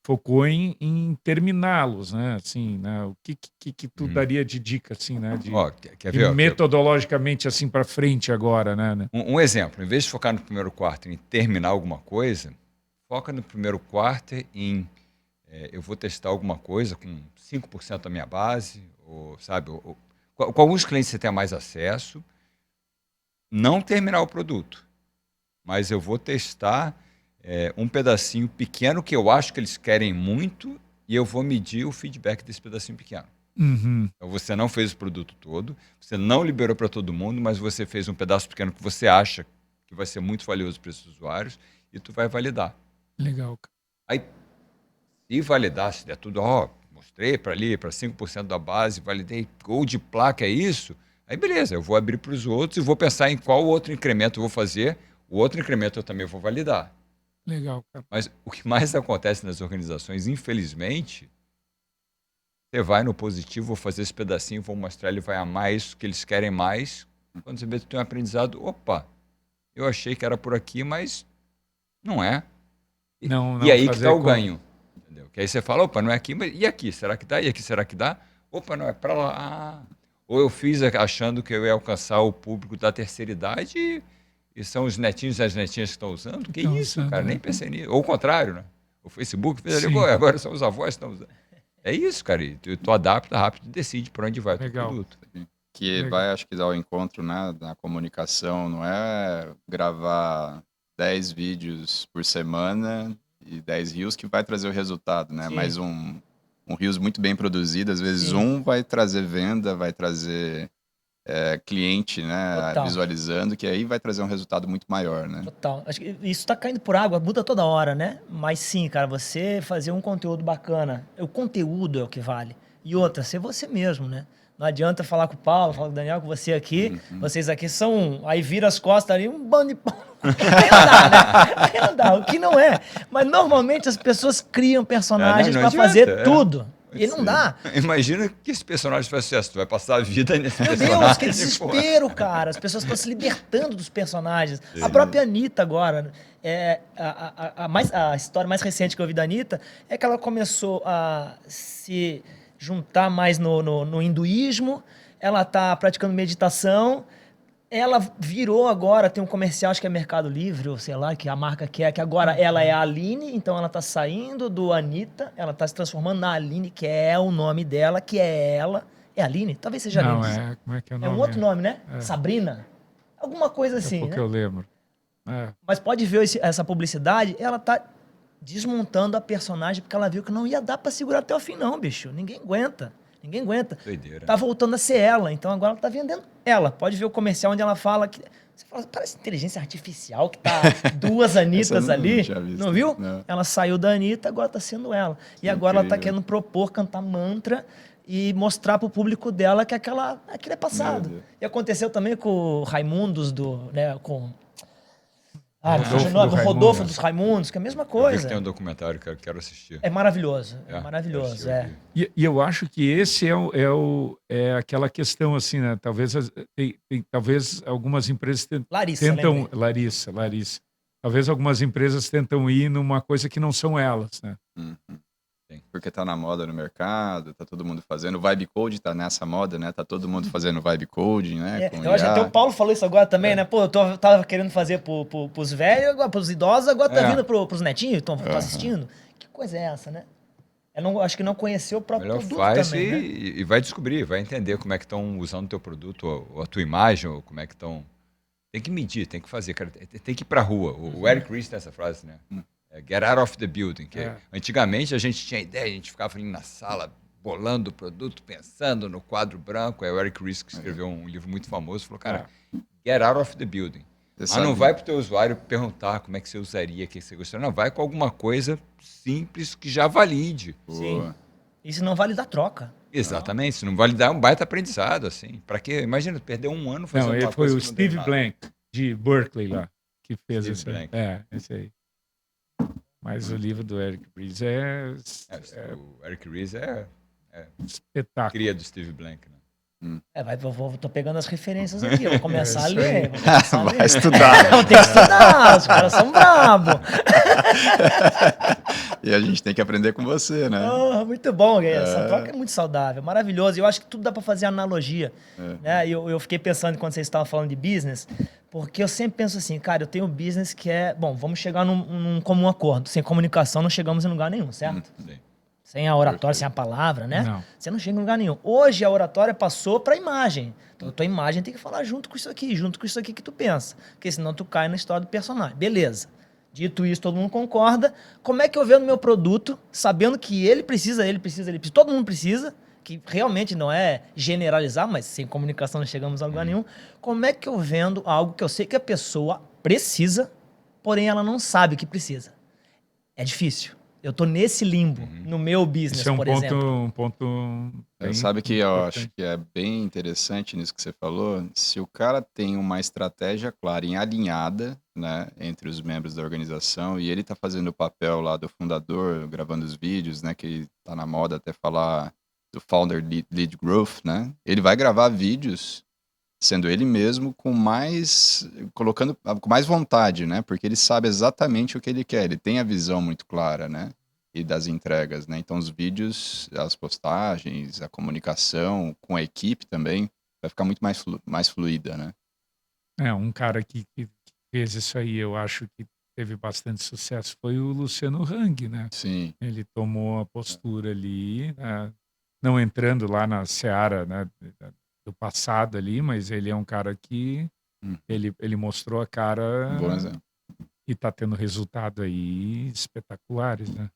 focou em terminá-los, né? Assim, né? O que tu daria de dica, assim, né? Ó, quer De ver? Ó, metodologicamente, assim, para frente agora, né? Um exemplo, em vez de focar no primeiro quarto em terminar alguma coisa, foca no primeiro quarto em eu vou testar alguma coisa com 5% da minha base, ou sabe, com alguns clientes você tem mais acesso, não terminar o produto, mas eu vou testar um pedacinho pequeno que eu acho que eles querem muito e eu vou medir o feedback desse pedacinho pequeno. Uhum. Então você não fez o produto todo, você não liberou para todo mundo, mas você fez um pedaço pequeno que você acha que vai ser muito valioso para esses usuários e tu vai validar. Legal, cara. Aí, se validar, se der tudo, mostrei para ali, para 5% da base, validei, gol de placa, é isso? Aí beleza, eu vou abrir para os outros e vou pensar em qual outro incremento eu vou fazer, o outro incremento eu também vou validar. Legal, cara. Mas o que mais acontece nas organizações, infelizmente, você vai no positivo, vou fazer esse pedacinho, vou mostrar, ele vai amar isso, que eles querem mais. Quando você vê que tem um aprendizado, opa, eu achei que era por aqui, mas não é. E aí que está o ganho. Entendeu? Que aí você fala, opa, não é aqui, mas e aqui? Será que dá? E aqui, será que dá? Opa, não, é para lá. Ou eu fiz achando que eu ia alcançar o público da terceira idade e são os netinhos e as netinhas que estão usando? Que isso, cara? Nem pensei nisso. Ou o contrário, né? O Facebook fez ali, agora são os avós que estão usando. É isso, cara. E tu adapta rápido e decide para onde vai o teu produto. Que vai, acho que, dar o encontro, né, da comunicação. Não é gravar 10 vídeos por semana e 10 reels que vai trazer o resultado, né? Sim. Mas um reels muito bem produzido, às vezes Sim. vai trazer venda, vai trazer cliente, né, Total. visualizando, que aí vai trazer um resultado muito maior, né? Total. Acho que isso tá caindo por água, muda toda hora, né? Mas sim, cara, você fazer um conteúdo bacana, o conteúdo é o que vale. E outra, ser você mesmo, né? Não adianta falar com o Paulo, falar com o Daniel, com você aqui. Vocês aqui são... Aí vira as costas ali, um bando de pau. Aí não dá, né? Aí não dá, o que não é. Mas normalmente as pessoas criam personagens pra fazer tudo. E não dá. Imagina que esse personagem faz sucesso. Tu vai passar a vida nesse Meu personagem. Deus, que desespero, cara. As pessoas estão se libertando dos personagens. A própria Anitta agora. A história mais recente que eu vi da Anitta é que ela começou a se juntar mais no hinduísmo. Ela tá praticando meditação. Ela virou agora, tem um comercial, acho que é Mercado Livre, ou sei lá, que a marca quer, que agora ela é a Aline, então ela tá saindo do Anitta, ela tá se transformando na Aline, que é o nome dela, que é ela. É Aline? Talvez seja Aline. Não, como é que é o nome? É um outro nome, né? Sabrina? Alguma coisa assim, Porque né? eu lembro. Mas pode ver essa publicidade, ela tá desmontando a personagem, porque ela viu que não ia dar pra segurar até o fim não, bicho. Ninguém aguenta. Ninguém aguenta. Doideira. Tá voltando a ser ela, então agora ela tá vendendo ela. Pode ver o comercial onde ela fala que... Você fala, parece inteligência artificial, que tá duas Anitas ali. Não viu? Não. Ela saiu da Anitta, agora tá sendo ela. E agora ela tá querendo propor, cantar mantra e mostrar pro público dela que aquilo é passado. E aconteceu também com o Raimundos né, com... Ah, Rodolfo do do Rodolfo Raimundo. dos Raimundos, que é a mesma Eu vi coisa. que tem um documentário que eu quero assistir. É maravilhoso, é Eu maravilhoso, assisti, é. eu vi. E eu acho que esse é aquela questão assim, né? Talvez, talvez algumas empresas Larissa, tentam. lembrei. Larissa. Talvez algumas empresas tentam ir numa coisa que não são elas, né? Uhum. Sim. Porque tá na moda no mercado, tá todo mundo fazendo. O Vibe Code tá nessa moda, né? Tá todo mundo fazendo Vibe Coding, né? É, Com eu acho que até IA. o Paulo falou isso agora também, né? Pô, tava querendo fazer pros velhos, agora pros idosos, agora tá É. vindo pros netinhos, estão Aham. assistindo. Que coisa é essa, né? Eu não, acho que não conheceu o próprio Melhor produto faz também, né? e vai descobrir, vai entender como é que estão usando o teu produto, ou a tua imagem, ou como é que estão. Tem que medir, tem que fazer, cara. Tem que ir pra rua. O Eric Ries tem essa frase, né? Get out of the building. Que antigamente a gente tinha ideia, a gente ficava ali na sala bolando o produto, pensando no quadro branco. Aí o Eric Ries, que escreveu um livro muito famoso, falou, cara, get out of the building. Você Não sabe- vai pro teu usuário perguntar como é que você usaria, o que você gostaria. Não, vai com alguma coisa simples que já valide. Sim. Isso não vale dar troca. Exatamente, se não validar é um baita aprendizado, assim. Pra quê? Imagina, perder um ano fazendo Não, uma ele foi coisa o que não deu Steve nada. Blank, de Berkeley lá, que fez Steve esse. Blank. Esse aí. Mas o livro do Eric Ries é O Eric Ries é espetáculo. cria do Steve Blank, né? Tô pegando as referências aqui, eu vou começar a isso ler. aí. Vou começar a ler. Vai estudar. Não, tem que estudar, os caras são bravos. E a gente tem que aprender com você, né? Muito bom, essa troca é muito saudável, maravilhoso. Eu acho que tudo dá pra fazer analogia. Né? Eu fiquei pensando quando vocês estavam falando de business, porque eu sempre penso assim, cara, eu tenho um business que é, bom, vamos chegar num comum acordo. Sem comunicação não chegamos em lugar nenhum, certo? Sim. Sem a oratória, sem a palavra, né? Não. Você não chega em lugar nenhum. Hoje a oratória passou para a imagem. Então a tua imagem tem que falar junto com isso aqui que tu pensa. Porque senão tu cai na história do personagem. Beleza. Dito isso, todo mundo concorda. Como é que eu vendo meu produto, sabendo que ele precisa, todo mundo precisa, que realmente não é generalizar, mas sem comunicação não chegamos a lugar nenhum. Como é que eu vendo algo que eu sei que a pessoa precisa, porém ela não sabe que precisa? É difícil. Eu tô nesse limbo no meu business, Esse é por exemplo. um ponto bem Sabe que eu importante. acho que é bem interessante nisso que você falou. Se o cara tem uma estratégia clara e alinhada, né, entre os membros da organização, e ele tá fazendo o papel lá do fundador, gravando os vídeos, né, que tá na moda até falar do Founder Lead Growth, né? Ele vai gravar vídeos sendo ele mesmo colocando com mais vontade, né? Porque ele sabe exatamente o que ele quer, ele tem a visão muito clara, né? E das entregas, né? Então os vídeos, as postagens, a comunicação com a equipe também vai ficar muito mais fluida, né? Um cara que fez isso aí, eu acho que teve bastante sucesso, foi o Luciano Hang, né? Sim. Ele tomou a postura ali, né? Não entrando lá na seara, né, do passado ali, mas ele é um cara que ele mostrou a cara Um bom exemplo. e está tendo resultado aí espetaculares, né?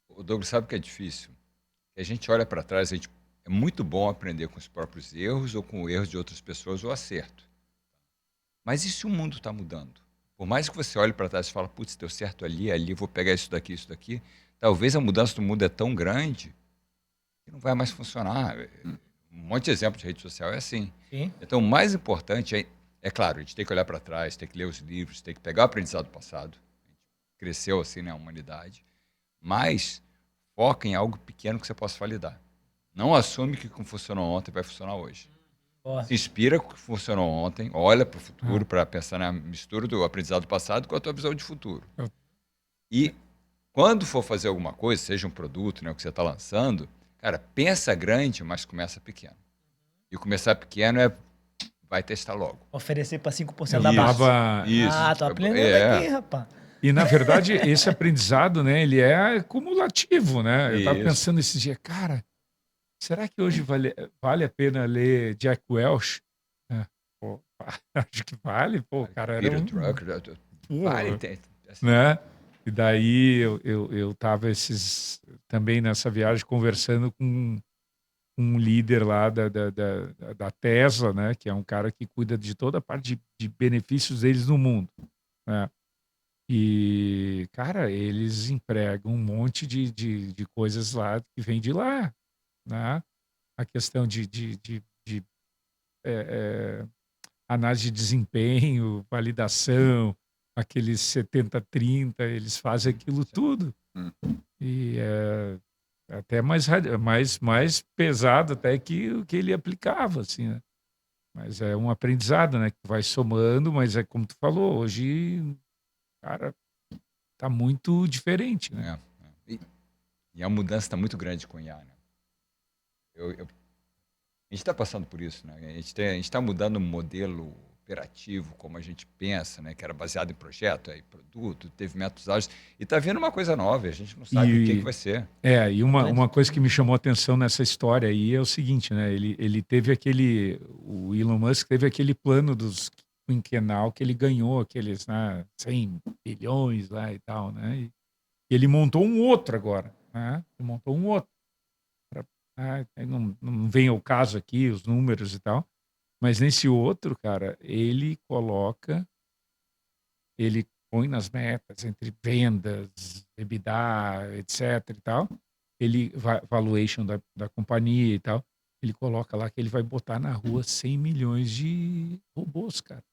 O Douglas sabe que é difícil. A gente olha para trás, é muito bom aprender com os próprios erros ou com erros de outras pessoas ou acerto. Mas e se o mundo está mudando? Por mais que você olhe para trás e fale, putz, deu certo ali, vou pegar isso daqui, talvez a mudança do mundo é tão grande que não vai mais funcionar. Um monte de exemplo de rede social é assim. Sim. Então, o mais importante é claro, a gente tem que olhar para trás, tem que ler os livros, tem que pegar o aprendizado do passado. A gente cresceu assim, né, a humanidade. Mas foca em algo pequeno que você possa validar. Não assume que o que funcionou ontem vai funcionar hoje. Se inspira com o que funcionou ontem, olha para o futuro para pensar na mistura do aprendizado do passado com a tua visão de futuro. E quando for fazer alguma coisa, seja um produto, né, o que você está lançando, cara, pensa grande, mas começa pequeno. E começar pequeno vai testar logo. Oferecer para 5% da base. Isso. Tô aprendendo aqui, rapaz. E, na verdade, esse aprendizado, né, ele é cumulativo, né? Eu estava Isso. pensando esse dia, cara, será que hoje vale a pena ler Jack Welch? Pô, acho que vale, pô, o cara era Peter Drucker, vale, assim, né? E daí eu tava também nessa viagem conversando com um líder lá da Tesla, né? Que é um cara que cuida de toda a parte de benefícios deles no mundo, né? E, cara, eles empregam um monte de coisas lá que vem de lá, né? A questão de análise de desempenho, validação, aqueles 70-30, eles fazem aquilo tudo. Hum. E é até mais pesado até que o que ele aplicava, assim, né? Mas é um aprendizado, né? Que vai somando, mas é como tu falou, hoje, cara, tá muito diferente, né? E a mudança está muito grande com o IA, né? A gente está passando por isso, né? A gente está mudando o modelo operativo, como a gente pensa, né? Que era baseado em projeto, aí produto, teve métodos ágeis. E está vindo uma coisa nova, a gente não sabe o que vai ser. E uma coisa que me chamou a atenção nessa história aí é o seguinte, né? Ele teve o Elon Musk teve aquele plano dos quinquenal que ele ganhou aqueles, né, 100 bilhões lá e tal, né? E ele montou um outro agora, né? Ele montou um outro. Não vem ao caso aqui os números e tal, mas nesse outro, cara, ele põe nas metas entre vendas, EBITDA, etc e tal, valuation da companhia e tal, ele coloca lá que ele vai botar na rua 100 milhões de robôs, cara.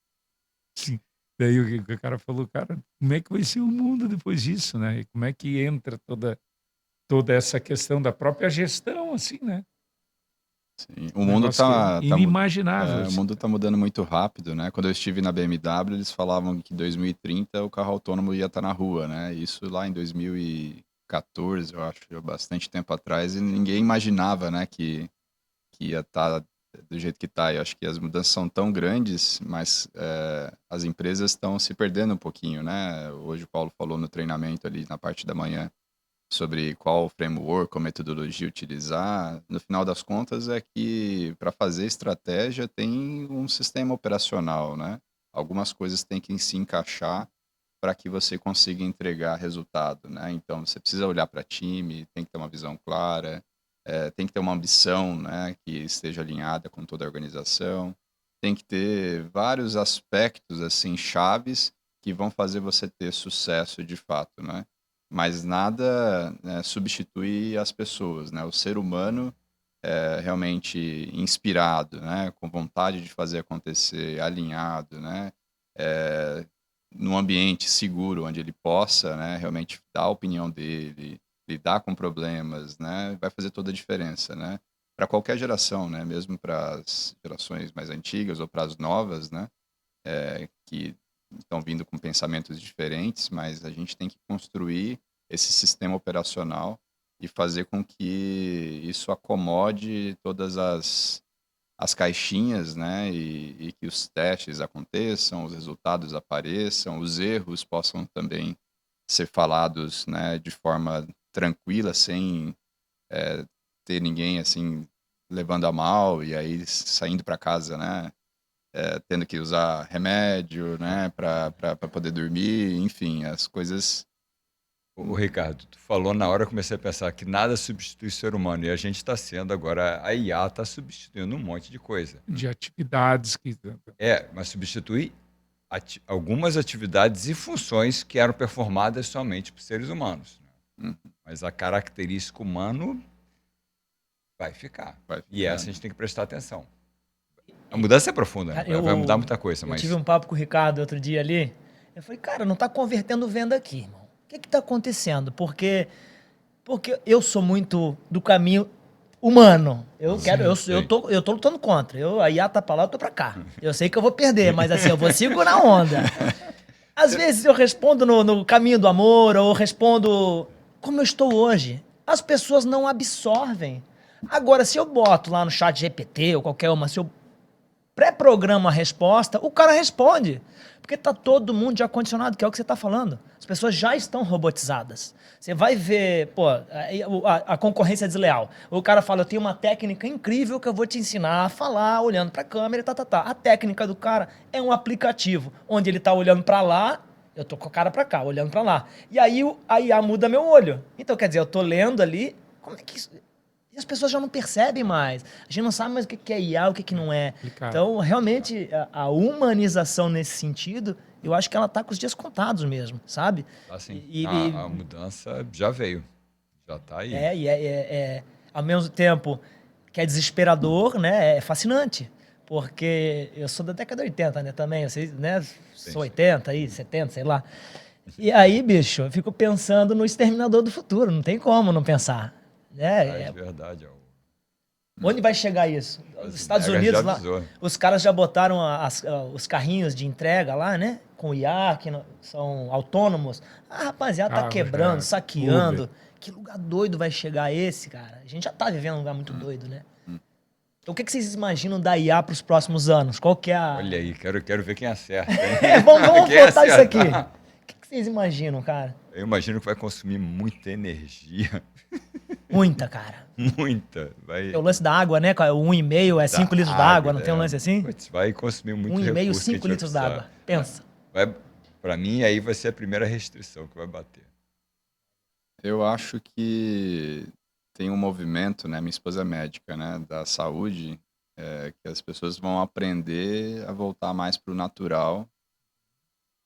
Sim. Daí o cara falou, cara, como é que vai ser o mundo depois disso, né? E como é que entra toda essa questão da própria gestão, assim, né? Sim. O mundo tá inimaginável. O mundo tá mudando muito rápido, né? Quando eu estive na BMW, eles falavam que em 2030 o carro autônomo ia estar na rua, né? Isso lá em 2014, eu acho, bastante tempo atrás, e ninguém imaginava, né, que ia estar do jeito que está. Eu acho que as mudanças são tão grandes, mas as empresas estão se perdendo um pouquinho, né? Hoje o Paulo falou no treinamento ali na parte da manhã sobre qual framework, qual metodologia utilizar. No final das contas é que para fazer estratégia tem um sistema operacional, né? Algumas coisas têm que se encaixar para que você consiga entregar resultado, né? Então você precisa olhar para time, tem que ter uma visão clara, tem que ter uma ambição, né, que esteja alinhada com toda a organização, tem que ter vários aspectos assim chaves que vão fazer você ter sucesso de fato, né? Mas nada, né, substitui as pessoas, né? O ser humano é realmente inspirado, né, com vontade de fazer acontecer, alinhado, né, num ambiente seguro onde ele possa, né, realmente dar a opinião dele, lidar com problemas, né, vai fazer toda a diferença, né, para qualquer geração, né, mesmo para as gerações mais antigas ou para as novas, né, que estão vindo com pensamentos diferentes, mas a gente tem que construir esse sistema operacional e fazer com que isso acomode todas as caixinhas, né, e que os testes aconteçam, os resultados apareçam, os erros possam também ser falados, né, de forma tranquila, sem ter ninguém assim levando a mal e aí saindo para casa, né, tendo que usar remédio, né, para poder dormir, enfim, as coisas. O Ricardo, tu falou na hora, eu comecei a pensar que nada substitui o ser humano, e a gente está sendo agora, a IA está substituindo um monte de coisa. De atividades que... Mas substitui algumas atividades e funções que eram performadas somente por seres humanos. Né? Mas a característica humana vai ficar. E essa a gente tem que prestar atenção. A mudança é profunda, né? Vai mudar muita coisa. Eu tive um papo com o Ricardo outro dia ali, eu falei, cara, não está convertendo venda aqui, irmão. O que está acontecendo? Porque eu sou muito do caminho humano. Eu tô lutando contra. A IA tá pra lá, eu tô pra cá. Eu sei que eu vou perder, mas assim, eu vou segurar a onda. Às vezes eu respondo no caminho do amor, ou respondo como eu estou hoje. As pessoas não absorvem. Agora, se eu boto lá no chat GPT ou qualquer uma, se eu pré-programa a resposta, o cara responde. Porque tá todo mundo já condicionado, que é o que você tá falando. As pessoas já estão robotizadas. Você vai ver, pô, a concorrência desleal. O cara fala, eu tenho uma técnica incrível que eu vou te ensinar a falar olhando pra câmera, tá. A técnica do cara é um aplicativo, onde ele tá olhando pra lá, eu tô com a cara pra cá, olhando pra lá. E aí a IA muda meu olho. Então, quer dizer, eu tô lendo ali, como é que isso... E as pessoas já não percebem mais. A gente não sabe mais o que é IA, o que não é. Então, realmente, a humanização nesse sentido, eu acho que ela está com os dias contados mesmo, sabe? Assim, a mudança já veio. Já está aí. Ao mesmo tempo que é desesperador, né? É fascinante. porque eu sou da década de 80, né, também, vocês, né, sou 80 aí, 70, sei lá. E aí, bicho, eu fico pensando no Exterminador do Futuro, não tem como não pensar. Né? É verdade. Onde vai chegar isso? Os Estados Schwarzenegger Unidos, já lá, avisou. os caras já botaram os carrinhos de entrega lá, né? Com IA, que são autônomos. A rapaziada tá Carro, quebrando, já, saqueando. Uber. Que lugar doido vai chegar esse, cara? A gente já tá vivendo um lugar muito doido, né? Então, o que vocês imaginam da IA para os próximos anos? Qual que é a... Olha aí, quero ver quem acerta. Hein? Vamos Quem botar isso aqui. acertar. O que vocês imaginam, cara? Eu imagino que vai consumir muita energia. Muita, cara. Muita. Vai... Tem o lance da água, né? O 1,5 é 5 litros d'água, não tem um lance assim? Putz, vai consumir muito 1,5, recurso. 5 litros d'água. Pensa. Para mim, aí vai ser a primeira restrição que vai bater. Eu acho que tem um movimento, né? Minha esposa é médica, né? Da saúde, que as pessoas vão aprender a voltar mais para o natural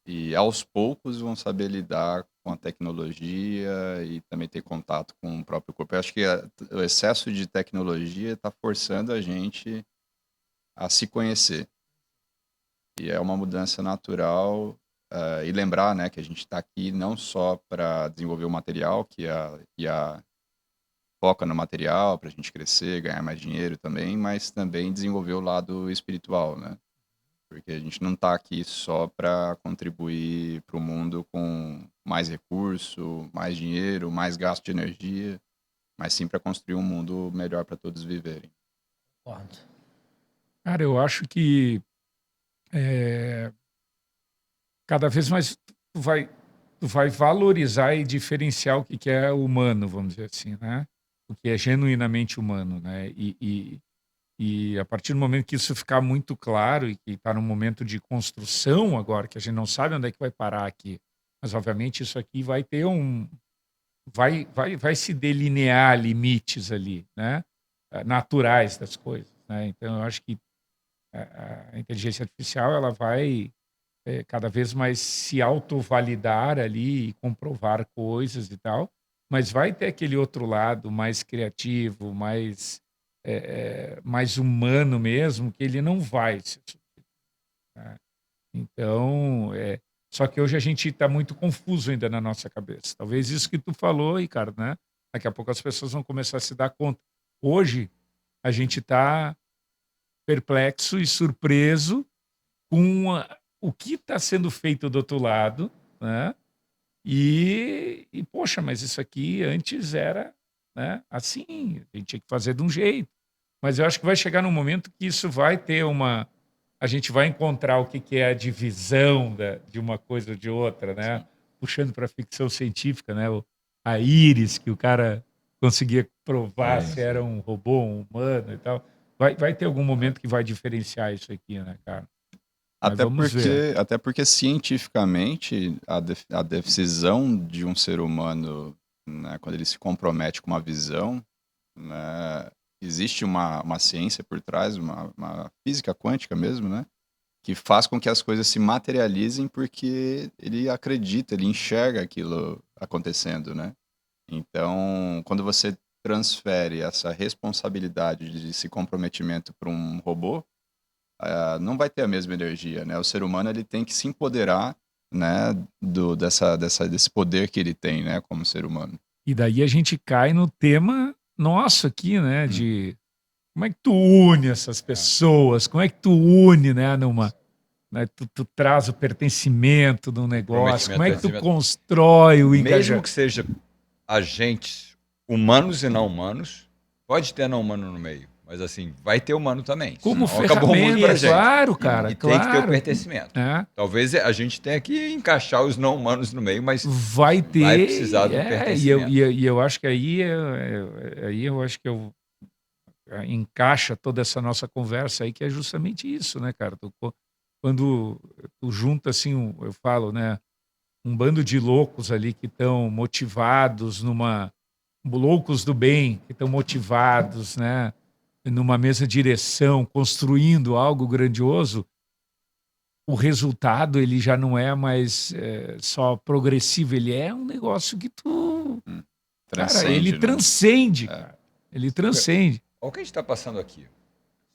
e aos poucos vão saber lidar com a tecnologia e também ter contato com o próprio corpo. Eu acho que o excesso de tecnologia está forçando a gente a se conhecer. E é uma mudança natural. E lembrar, né, que a gente está aqui não só para desenvolver o material, que a foca no material, para a gente crescer, ganhar mais dinheiro também, mas também desenvolver o lado espiritual, né? Porque a gente não está aqui só para contribuir para o mundo com mais recurso, mais dinheiro, mais gasto de energia, mas sim para construir um mundo melhor para todos viverem. Concordo. Cara, eu acho que cada vez mais tu vai valorizar e diferenciar o que é humano, vamos dizer assim, né? O que é genuinamente humano, né? E a partir do momento que isso ficar muito claro e que está num momento de construção agora, que a gente não sabe onde é que vai parar aqui, mas obviamente isso aqui vai ter vai se delinear limites ali, né? Naturais das coisas, né? Então eu acho que a inteligência artificial ela vai cada vez mais se autovalidar ali e comprovar coisas e tal, mas vai ter aquele outro lado mais criativo, mais humano mesmo, que ele não vai se substituir, né? Então, só que hoje a gente está muito confuso ainda na nossa cabeça. Talvez isso que tu falou, Ricardo, né? Daqui a pouco as pessoas vão começar a se dar conta. Hoje, a gente está perplexo e surpreso com o que está sendo feito do outro lado, né? E, poxa, mas isso aqui antes era, né, assim, a gente tinha que fazer de um jeito. Mas eu acho que vai chegar num momento que isso vai ter a gente vai encontrar o que é a divisão de uma coisa ou de outra, né? Sim. Puxando para a ficção científica, né? A íris, que o cara conseguia provar se era um robô, um humano e tal. Vai ter algum momento que vai diferenciar isso aqui, né, cara? Até porque cientificamente a decisão de um ser humano, né, quando ele se compromete com uma visão, né, existe uma ciência por trás, uma física quântica mesmo, né, que faz com que as coisas se materializem porque ele acredita, ele enxerga aquilo acontecendo, né? Então, quando você transfere essa responsabilidade de esse comprometimento para um robô, não vai ter a mesma energia, né? O ser humano ele tem que se empoderar, né, desse poder que ele tem, né, como ser humano. E daí a gente cai no tema nosso aqui, né, de como é que tu une essas pessoas, como é que tu une, né, né, tu traz o pertencimento de um negócio, como é que tu constrói o engajamento. Mesmo que seja agentes humanos e não humanos, pode ter não humano no meio. Mas assim, vai ter humano também. Como senão acabou o mundo pra ferramenta, gente. claro, cara, E claro. tem que ter o pertencimento. Talvez a gente tenha que encaixar os não humanos no meio, mas vai precisar do pertencimento. E eu acho que aí eu acho que encaixa toda essa nossa conversa aí, que é justamente isso, né, cara? Quando tu junta, assim, eu falo, né, um bando de loucos ali que estão motivados loucos do bem, que estão motivados, né, numa mesma direção, construindo algo grandioso, o resultado ele já não é mais só progressivo, ele é um negócio que cara, ele transcende, cara. Ele transcende. Olha o que a gente está passando aqui.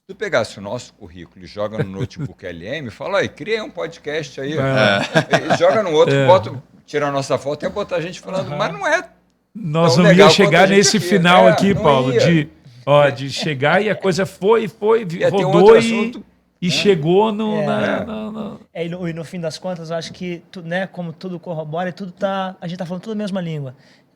Se tu pegasse o nosso currículo e joga no notebook LM, fala, aí, cria um podcast aí. E joga no outro, tira a nossa foto e ia botar a gente falando, mas não é. Nós tão não legal ia chegar quanto a gente nesse aqui. final aqui, não Paulo, ia. de chegar e a coisa foi, Ia ter um rodou outro e assunto. chegou no... E no fim das contas, eu acho que, né, como tudo corrobora, a gente tá falando tudo a mesma língua.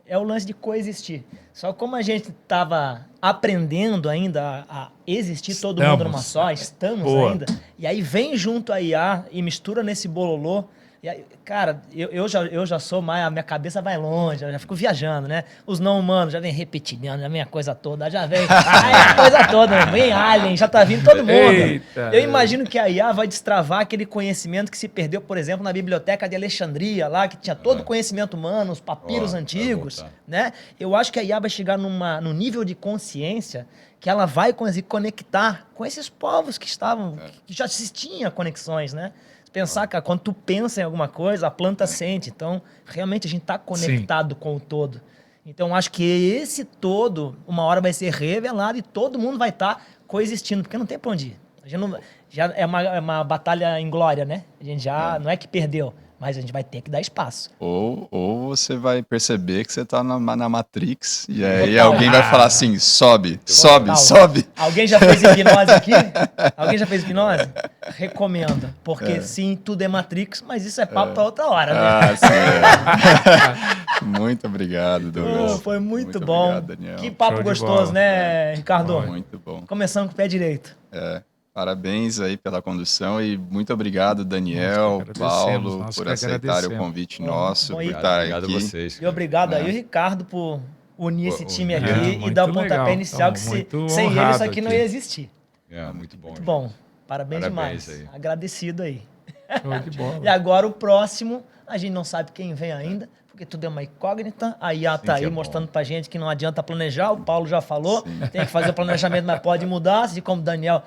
É o lance de coexistir. Só como a gente tava aprendendo ainda a existir todo mundo numa só, estamos ainda, e aí vem junto a IA e mistura nesse bololô. E aí, cara, eu já sou mais, a minha cabeça vai longe, eu já fico viajando, né? Os não humanos já vem repetindo, já vem a coisa toda, já vem a coisa toda, vem alien, já tá vindo todo mundo. Eita. Eu imagino que a IA vai destravar aquele conhecimento que se perdeu, por exemplo, na biblioteca de Alexandria, lá, que tinha todo o conhecimento humano, os papiros antigos, né? Eu acho que a IA vai chegar num nível de consciência que ela vai conseguir conectar com esses povos que já existiam conexões, né? Pensar, cara, quando tu pensa em alguma coisa, a planta sente. Então, realmente, a gente está conectado com o todo. Então, acho que esse todo, uma hora vai ser revelado e todo mundo vai estar coexistindo, porque não tem pra onde ir. A gente não, já é uma batalha em glória, né? A gente já não é que perdeu, mas a gente vai ter que dar espaço. Ou você vai perceber que você tá na Matrix e aí alguém vai falar assim, sobe, sobe, sobe. Alguém já fez hipnose aqui? Alguém já fez hipnose? Recomendo, porque sim, tudo é Matrix, mas isso é papo pra outra hora, né? Sim. Muito obrigado, Douglas. Foi muito bom. Obrigado, Daniel. Que papo gostoso, né, Ricardo? Muito bom. Começando com o pé direito. Parabéns aí pela condução e muito obrigado, Daniel, Paulo, por aceitarem o convite nosso, por estar obrigado aqui. A vocês. E obrigado aí, o Ricardo, por unir esse time aqui e dar o pontapé inicial, que sem ele isso aqui não ia existir. Muito bom. Muito bom. Parabéns demais. Aí. Agradecido aí. Show de bola. E agora o próximo, a gente não sabe quem vem ainda, porque tudo é uma incógnita. A IA tá aí mostrando pra gente que não adianta planejar, o Paulo já falou, tem que fazer o planejamento, mas pode mudar, assim como o Daniel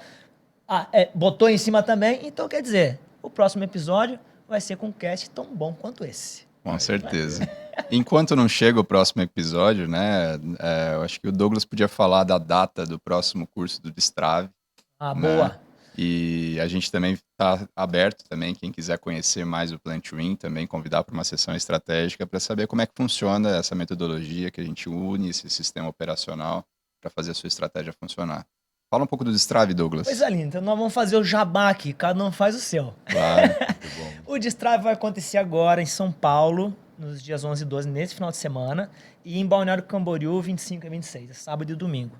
botou em cima também. Então, quer dizer, o próximo episódio vai ser com um cast tão bom quanto esse. Com certeza. Enquanto não chega o próximo episódio, né, eu acho que o Douglas podia falar da data do próximo curso do Destrave. Boa. E a gente também está aberto também, quem quiser conhecer mais o Plant Win, também convidar para uma sessão estratégica para saber como é que funciona essa metodologia que a gente une, esse sistema operacional para fazer a sua estratégia funcionar. Fala um pouco do Destrave, Douglas. Pois é, então nós vamos fazer o jabá aqui, cada um faz o seu. Claro, muito bom. O Destrave vai acontecer agora em São Paulo, nos dias 11 e 12, nesse final de semana, e em Balneário Camboriú, 25 e 26, sábado e domingo.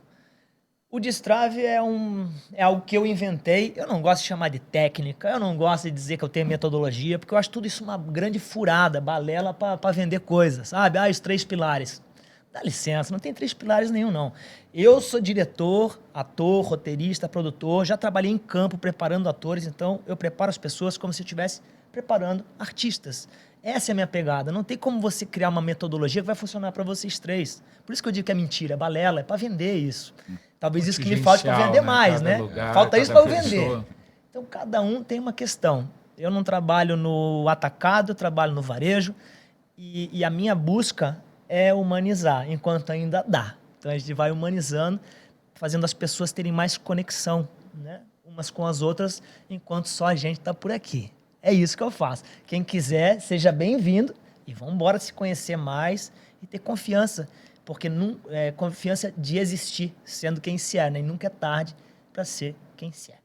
O Destrave é algo que eu inventei. Eu não gosto de chamar de técnica, eu não gosto de dizer que eu tenho metodologia, porque eu acho tudo isso uma grande furada, balela para vender coisas, sabe? Os 3 pilares. Dá licença, não tem 3 pilares nenhum, não. Eu sou diretor, ator, roteirista, produtor, já trabalhei em campo preparando atores, então eu preparo as pessoas como se eu estivesse preparando artistas. Essa é a minha pegada. Não tem como você criar uma metodologia que vai funcionar para vocês 3. Por isso que eu digo que é mentira, é balela, é para vender isso. Talvez isso que me falte para vender mais, né? Falta isso para eu vender. Então, cada um tem uma questão. Eu não trabalho no atacado, eu trabalho no varejo. E a minha busca é humanizar, enquanto ainda dá. Então, a gente vai humanizando, fazendo as pessoas terem mais conexão, né? Umas com as outras, enquanto só a gente está por aqui. É isso que eu faço. Quem quiser, seja bem-vindo. E vamos embora se conhecer mais e ter confiança. Porque confiança de existir, sendo quem se é, né? E nunca é tarde para ser quem se é.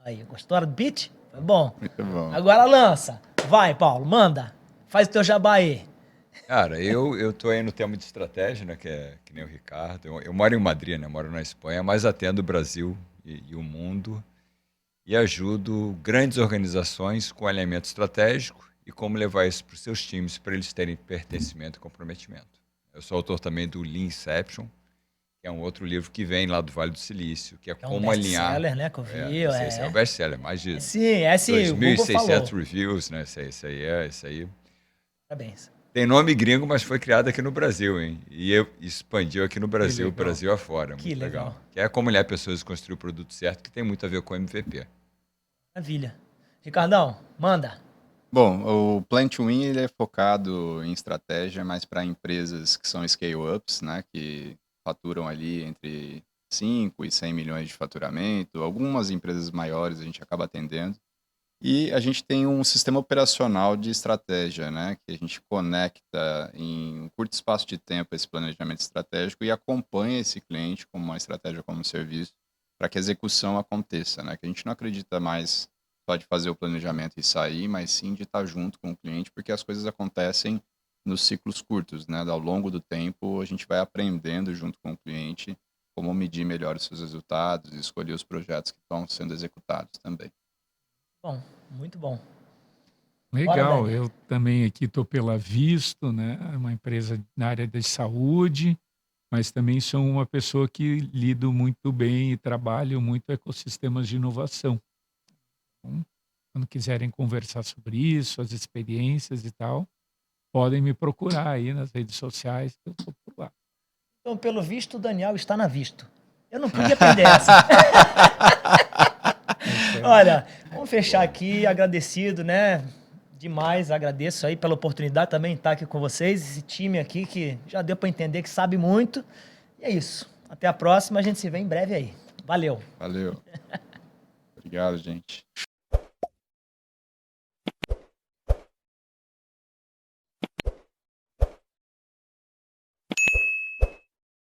Aí, gostou do beat? Foi bom? Muito bom. Agora lança. Vai, Paulo, manda. Faz o teu jabá aí. Cara, eu tô aí no tema de estratégia, né? Que nem o Ricardo. Eu moro em Madrid, né? Moro na Espanha, mas atendo o Brasil e o mundo. E ajudo grandes organizações com alinhamento estratégico e como levar isso para os seus times para eles terem pertencimento e comprometimento. Eu sou autor também do Lean Inception, que é um outro livro que vem lá do Vale do Silício, que é como alinhar... É um best-seller, né, que eu vi. Esse é um best-seller, mais de sim, 2.600 reviews, né? Esse aí. Parabéns. Tem nome gringo, mas foi criado aqui no Brasil, hein? E expandiu aqui no Brasil, Brasil afora. Muito legal. Que é como olhar pessoas e construir o produto certo, que tem muito a ver com o MVP. Maravilha. Ricardão, manda. Bom, o Plant Win ele é focado em estratégia, mas para empresas que são scale-ups, né, que faturam ali entre 5 e 100 milhões de faturamento. Algumas empresas maiores a gente acaba atendendo. E a gente tem um sistema operacional de estratégia, né? Que a gente conecta em um curto espaço de tempo esse planejamento estratégico e acompanha esse cliente como uma estratégia como serviço para que a execução aconteça, né? Que a gente não acredita mais só de fazer o planejamento e sair, mas sim de estar junto com o cliente, porque as coisas acontecem nos ciclos curtos, né? Ao longo do tempo, a gente vai aprendendo junto com o cliente como medir melhor os seus resultados e escolher os projetos que estão sendo executados também. Bom, muito bom. Legal, Dani. eu também aqui estou pela Visto, né? Uma empresa na área de saúde, mas também sou uma pessoa que lido muito bem e trabalho muito ecossistemas de inovação. Então, quando quiserem conversar sobre isso, as experiências e tal, podem me procurar aí nas redes sociais, que eu estou por lá. Então, pelo visto, o Daniel está na Visto. Eu não podia perder essa. Olha, vamos fechar aqui, agradecido, né? Demais, agradeço aí pela oportunidade também de estar aqui com vocês, esse time aqui que já deu para entender que sabe muito. E é isso. Até a próxima, a gente se vê em breve aí. Valeu. Valeu. Obrigado, gente.